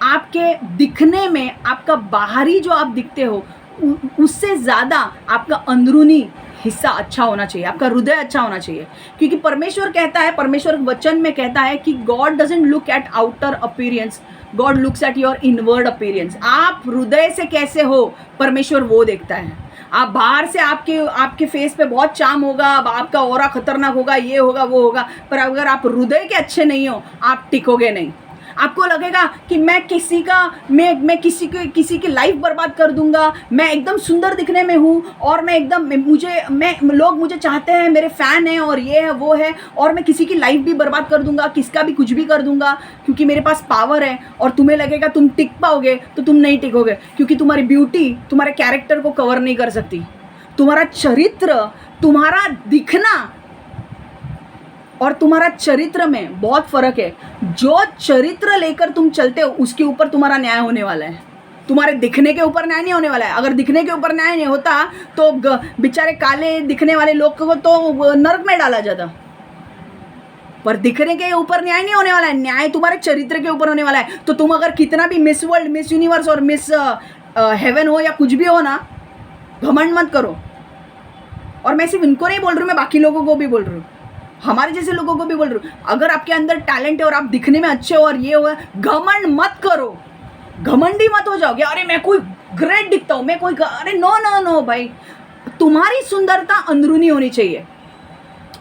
आपके दिखने में आपका बाहरी जो आप दिखते हो उससे ज़्यादा आपका अंदरूनी हिस्सा अच्छा होना चाहिए, आपका हृदय अच्छा होना चाहिए। क्योंकि परमेश्वर कहता है, परमेश्वर वचन में कहता है कि God doesn't look at outer appearance, God looks at your inward appearance. आप हृदय से कैसे हो परमेश्वर वो देखता है। आप बाहर से आपके फेस पे बहुत चार्म होगा, आपका ऑरा खतरनाक होगा, ये होगा वो होगा, पर अगर आप हृदय के अच्छे नहीं हो आप टिकोगे नहीं। आपको लगेगा कि मैं किसी की लाइफ बर्बाद कर दूंगा, मैं एकदम सुंदर दिखने में हूँ और मैं एकदम लोग मुझे चाहते हैं, मेरे फैन हैं और ये है वो है, और मैं किसी की लाइफ भी बर्बाद कर दूंगा, किसका भी कुछ भी कर दूंगा क्योंकि मेरे पास पावर है। और तुम्हें लगेगा तुम टिक पाओगे, तो तुम नहीं टिकोगे, क्योंकि तुम्हारी ब्यूटी तुम्हारे कैरेक्टर को कवर नहीं कर सकती। तुम्हारा चरित्र, तुम्हारा दिखना और तुम्हारा चरित्र में बहुत फर्क है। जो चरित्र लेकर तुम चलते हो उसके ऊपर तुम्हारा न्याय होने वाला है, तुम्हारे दिखने के ऊपर न्याय नहीं होने वाला है। अगर दिखने के ऊपर न्याय नहीं होता तो बेचारे काले दिखने वाले लोग को तो नरक में डाला जाता, पर दिखने के ऊपर न्याय नहीं होने वाला है, न्याय तुम्हारे चरित्र के ऊपर होने वाला है। तो तुम अगर कितना भी मिस वर्ल्ड, मिस यूनिवर्स और मिस हेवन हो या कुछ भी हो ना, घमंड मत करो। और मैं सिर्फ इनको नहीं बोल रही हूँ, मैं बाकी लोगों को भी बोल रही हूँ, हमारे जैसे लोगों को भी बोल रही हूँ। अगर आपके अंदर टैलेंट है और आप दिखने में अच्छे हो और ये हो, घमंड मत करो, घमंडी मत हो जाओगे। अरे मैं कोई ग्रेट दिखता हूँ, मैं कोई, अरे नो नो नो भाई, तुम्हारी सुंदरता अंदरूनी होनी चाहिए।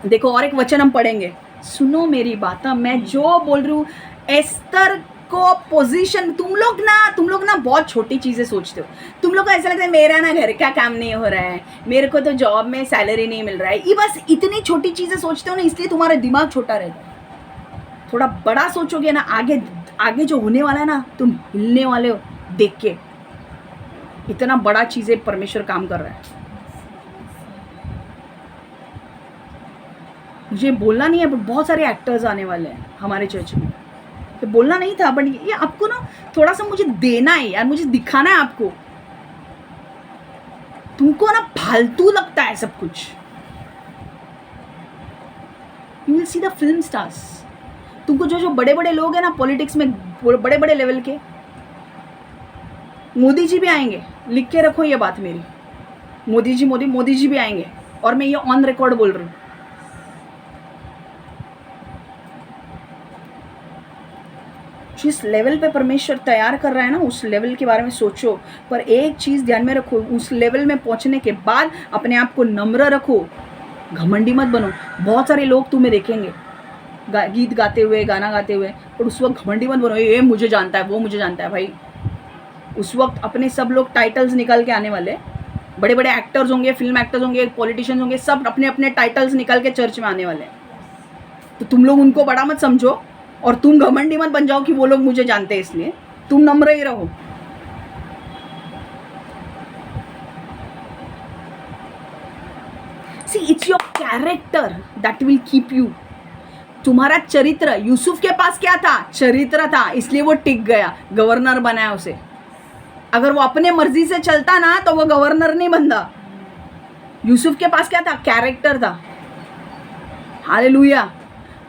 देखो और एक वचन हम पढ़ेंगे, सुनो मेरी बात, मैं जो बोल रही हूँ। एस्तर को पोजीशन, तुम लोग ना बहुत छोटी चीज़ें सोचते हो। तुम लोग को ऐसा लगता है मेरा ना घर का काम नहीं हो रहा है, मेरे को तो जॉब में सैलरी नहीं मिल रहा है, ये बस इतनी छोटी चीज़ें सोचते हो ना, इसलिए तुम्हारा दिमाग छोटा रहता है। थोड़ा बड़ा सोचोगे ना, आगे जो होने वाला है ना, तुम हिलने वाले हो देख के। इतना बड़ा चीज़ें परमेश्वर काम कर रहा है। मुझे बोलना नहीं है, बट बहुत सारे एक्टर्स आने वाले हैं हमारे चर्च में। तो बोलना नहीं था, बट ये आपको ना थोड़ा सा मुझे देना है यार, मुझे दिखाना है आपको। तुमको ना फालतू लगता है सब कुछ। You will see the film stars. तुमको जो जो बड़े बड़े लोग हैं ना पॉलिटिक्स में, बड़े बड़े लेवल के, मोदी जी भी आएंगे, लिख के रखो ये बात मेरी। मोदी जी भी आएंगे, और मैं ये ऑन रिकॉर्ड बोल रही हूँ। जिस लेवल पे परमेश्वर तैयार कर रहा है ना, उस लेवल के बारे में सोचो। पर एक चीज़ ध्यान में रखो, उस लेवल में पहुंचने के बाद अपने आप को नम्र रखो, घमंडी मत बनो। बहुत सारे लोग तुम्हें देखेंगे गीत गाते हुए, गाना गाते हुए, पर उस वक्त घमंडी मत बनो, ये मुझे जानता है, वो मुझे जानता है। भाई उस वक्त अपने सब लोग टाइटल्स निकाल के आने वाले, बड़े बड़े एक्टर्स होंगे, फिल्म एक्टर्स होंगे, पॉलिटिशियंस होंगे, सब अपने अपने टाइटल्स निकाल के चर्च में आने वाले। तो तुम लोग उनको बड़ा मत समझो, और तुम घमंडी मत बन जाओ कि वो लोग मुझे जानते हैं, इसलिए तुम नम्र ही रहो। See it's your character that will keep you. तुम्हारा चरित्र, यूसुफ के पास क्या था? चरित्र था, इसलिए वो टिक गया, गवर्नर बनाया उसे। अगर वो अपने मर्जी से चलता ना तो वो गवर्नर नहीं बनता। यूसुफ के पास क्या था? कैरेक्टर था। हालेलुया।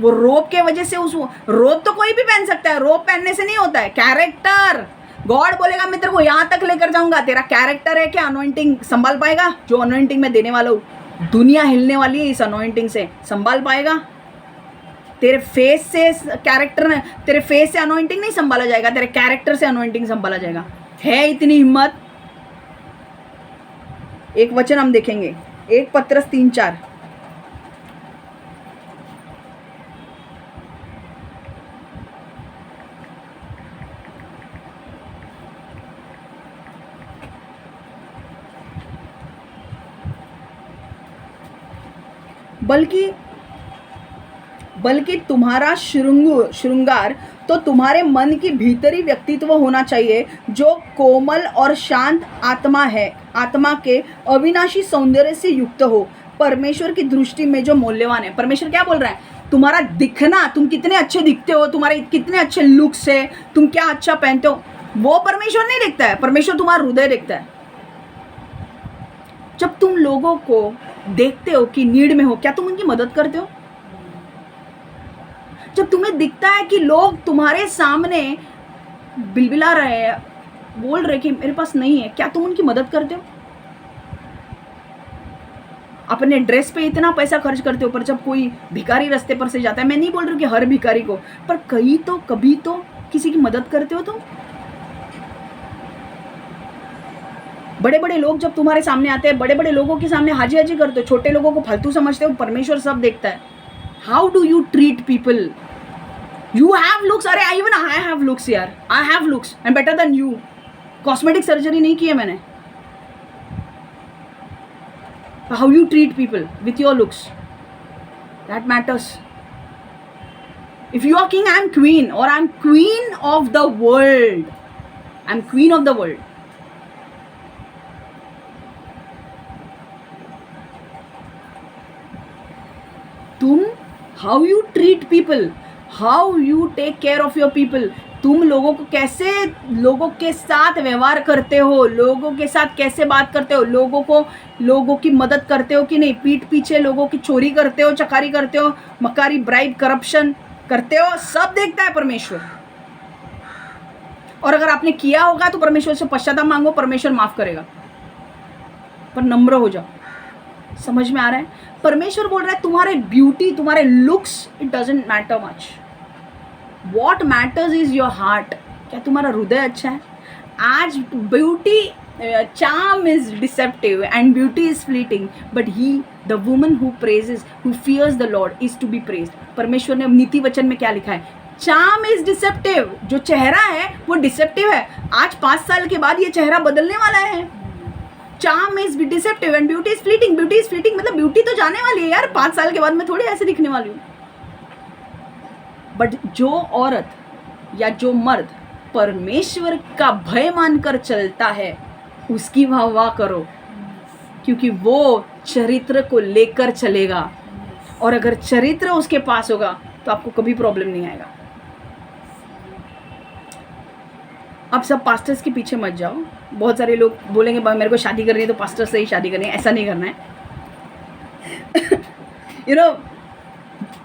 वो रोब के वजह से, उस रोब तो कोई भी पहन सकता है, रोब पहनने से नहीं होता है, कैरेक्टर। गॉड बोलेगा मैं तेरे को यहां तक लेकर जाऊंगा, तेरा कैरेक्टर है क्या? अनॉइंटिंग संभाल पाएगा? जो अनॉइंटिंग मैं देने वाला हूँ, दुनिया हिलने वाली है इस अनॉइंटिंग से, संभाल पाएगा? तेरे फेस से कैरेक्टर, तेरे फेस से अनॉइंटिंग नहीं संभाला जाएगा, तेरे कैरेक्टर से अनॉइंटिंग संभाला जाएगा। है इतनी हिम्मत? एक वचन हम देखेंगे, 1 पत्रस 3:4। बल्कि तुम्हारा श्रृंगार तो तुम्हारे मन की भीतरी व्यक्तित्व होना चाहिए, जो कोमल और शांत आत्मा के अविनाशी सौंदर्य से युक्त हो, परमेश्वर की दृष्टि में जो मूल्यवान है। परमेश्वर क्या बोल रहा है? तुम्हारा दिखना, तुम कितने अच्छे दिखते हो, तुम्हारे कितने अच्छे लुक्स है, तुम क्या अच्छा पहनते हो, वो परमेश्वर नहीं देखता है। परमेश्वर तुम्हारा हृदय देखता है। जब तुम लोगों को देखते हो कि नीड में हो, क्या तुम उनकी मदद करते हो? जब तुम्हें दिखता है कि लोग तुम्हारे सामने बिलबिला रहे हैं, बोल रहे कि मेरे पास नहीं है, क्या तुम उनकी मदद करते हो? अपने ड्रेस पे इतना पैसा खर्च करते हो, पर जब कोई भिखारी रास्ते पर से जाता है, मैं नहीं बोल रही हूँ कि हर भिखारी को, पर कभी तो किसी की मदद करते हो तुम? बड़े बड़े लोग जब तुम्हारे सामने आते हैं, बड़े बड़े लोगों के सामने हाजी हाजी करते हो, छोटे लोगों को फालतू समझते हो, परमेश्वर सब देखता है। How do you treat people? You have looks, अरे इवन आई हैव लुक्स यार, I have looks, I am better than you. Cosmetic surgery नहीं की है मैंने। How you treat people with your looks, that matters. If you are king, I am queen, और I am queen of the world, I am queen of the world. तुम how you treat people, how you take care of your people, तुम लोगों को कैसे, लोगों के साथ व्यवहार करते हो, लोगों के साथ कैसे बात करते हो, लोगों की मदद करते हो कि नहीं, पीठ पीछे लोगों की चोरी करते हो, चकारी करते हो, मकारी, ब्राइब, करप्शन करते हो, सब देखता है परमेश्वर। और अगर आपने किया होगा तो परमेश्वर से पश्चाताप मांगो, परमेश्वर माफ करेगा, पर नम्र हो जाओ। समझ में आ रहा है? परमेश्वर बोल रहा है तुम्हारे ब्यूटी, तुम्हारे looks, it doesn't matter much, what matters is your heart. क्या तुम्हारा हृदय अच्छा है? आज beauty, charm is deceptive and beauty is fleeting, but the woman who praises, who fears the Lord is to be praised। परमेश्वर ने नीति वचन में क्या लिखा है? charm is deceptive। जो चेहरा है वो डिसेप्टिव है। आज 5 साल के बाद ये चेहरा बदलने वाला है। charm is deceptive and beauty is fleeting। beauty is fleeting मतलब ब्यूटी तो जाने वाली है यार, 5 साल के बाद मैं थोड़ी ऐसे दिखने वाली हूँ। बट जो औरत या जो मर्द परमेश्वर का भय मानकर चलता है, उसकी वाह वाह करो, क्योंकि वो चरित्र को लेकर चलेगा। और अगर चरित्र उसके पास होगा तो आपको कभी प्रॉब्लम नहीं आएगा। आप सब पास्टर्स के पीछे मत जाओ। बहुत सारे लोग बोलेंगे मेरे को शादी करनी है तो पास्टर से ही शादी करनी है, ऐसा नहीं करना है। You know,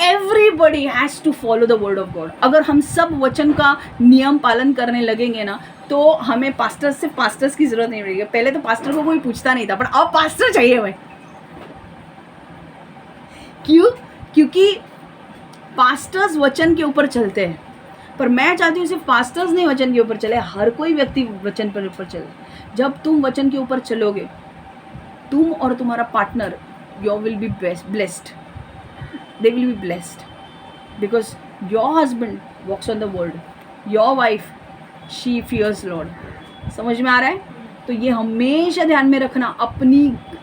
everybody has to follow the word of God. अगर हम सब वचन का नियम पालन करने लगेंगे ना तो हमें पास्टर्स की जरूरत नहीं पड़ेगी। पहले तो पास्टर को कोई पूछता नहीं था, पर अब पास्टर चाहिए भाई। क्यों? क्योंकि पास्टर्स वचन के ऊपर चलते हैं। पर मैं चाहती हूँ सिर्फ पास्टर्स नहीं वचन के ऊपर चले, हर कोई व्यक्ति वचन पर ऊपर चले। जब तुम वचन के ऊपर चलोगे, तुम और तुम्हारा partner, you will be blessed, they will be blessed, because your husband walks on the word, your wife she fears Lord. समझ में आ रहा है? तो ये हमेशा ध्यान में रखना,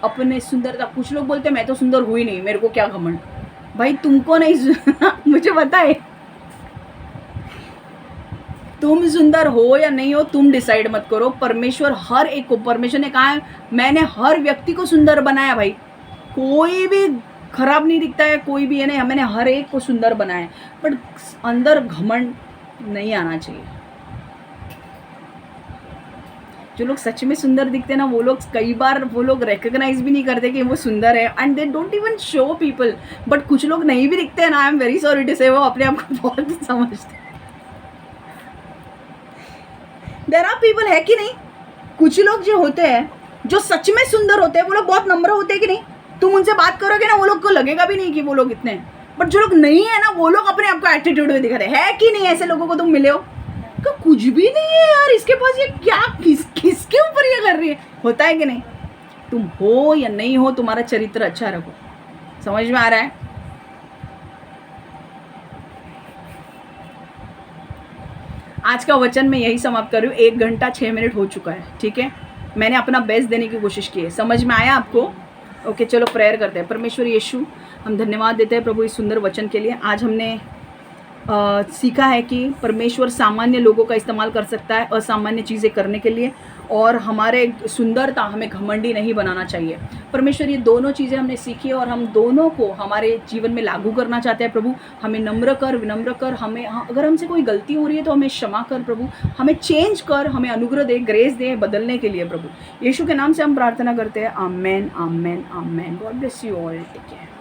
अपने सुंदरता। कुछ लोग बोलते हैं मैं तो सुंदर हुई नहीं, मेरे को क्या घमंड। भाई तुमको नहीं मुझे पता है तुम सुंदर हो या नहीं हो, तुम डिसाइड मत करो। परमेश्वर हर एक को, परमेश्वर ने कहा है मैंने हर व्यक्ति को सुंदर बनाया भाई, कोई भी खराब नहीं दिखता है, कोई भी है नहीं, मैंने हर एक को सुंदर बनाया है। बट अंदर घमंड नहीं आना चाहिए। जो लोग सच में सुंदर दिखते हैं ना, वो लोग कई बार रिकॉग्नाइज भी नहीं करते कि वो सुंदर है, and they don't even show people. But कुछ लोग नहीं भी दिखते हैं ना, I am very sorry to say, वो अपने आप को बहुत समझते हैं। देयर आर पीपल, है कि नहीं? कुछ लोग जो होते हैं, जो सच में सुंदर होते हैं, वो लोग बहुत नम्र होते हैं कि नहीं? तुम उनसे बात करोगे ना, वो लोग को लगेगा भी नहीं कि वो लोग इतने हैं। बट जो लोग नहीं है ना, वो लोग अपने आप को एटीट्यूड में दिखाते हैं, है कि नहीं? ऐसे लोगों को तुम मिले हो, तो कुछ भी नहीं है यार, इसके पास ये क्या, किसके ऊपर ये कर रही है। होता है कि नहीं? तुम हो या नहीं हो, तुम्हारा चरित्र अच्छा रखो। समझ में आ रहा है? आज का वचन मैं यही समाप्त कर रही हूँ। 1 घंटा 6 मिनट हो चुका है, ठीक है? मैंने अपना बेस्ट देने की कोशिश की है। समझ में आया आपको? ओके, चलो प्रेयर करते हैं। परमेश्वर यीशु, हम धन्यवाद देते हैं प्रभु इस सुंदर वचन के लिए। आज हमने सीखा है कि परमेश्वर सामान्य लोगों का इस्तेमाल कर सकता है असामान्य चीज़ें करने के लिए, और हमारे सुंदरता हमें घमंडी नहीं बनाना चाहिए। परमेश्वर, ये दोनों चीज़ें हमने सीखी और हम दोनों को हमारे जीवन में लागू करना चाहते हैं। प्रभु, हमें विनम्र कर, हमें अगर हमसे कोई गलती हो रही है तो हमें क्षमा कर प्रभु, हमें चेंज कर, हमें अनुग्रह दे, ग्रेस दे बदलने के लिए प्रभु। यीशु के नाम से हम प्रार्थना करते हैं। Amen, amen, amen. God bless you all. Take care.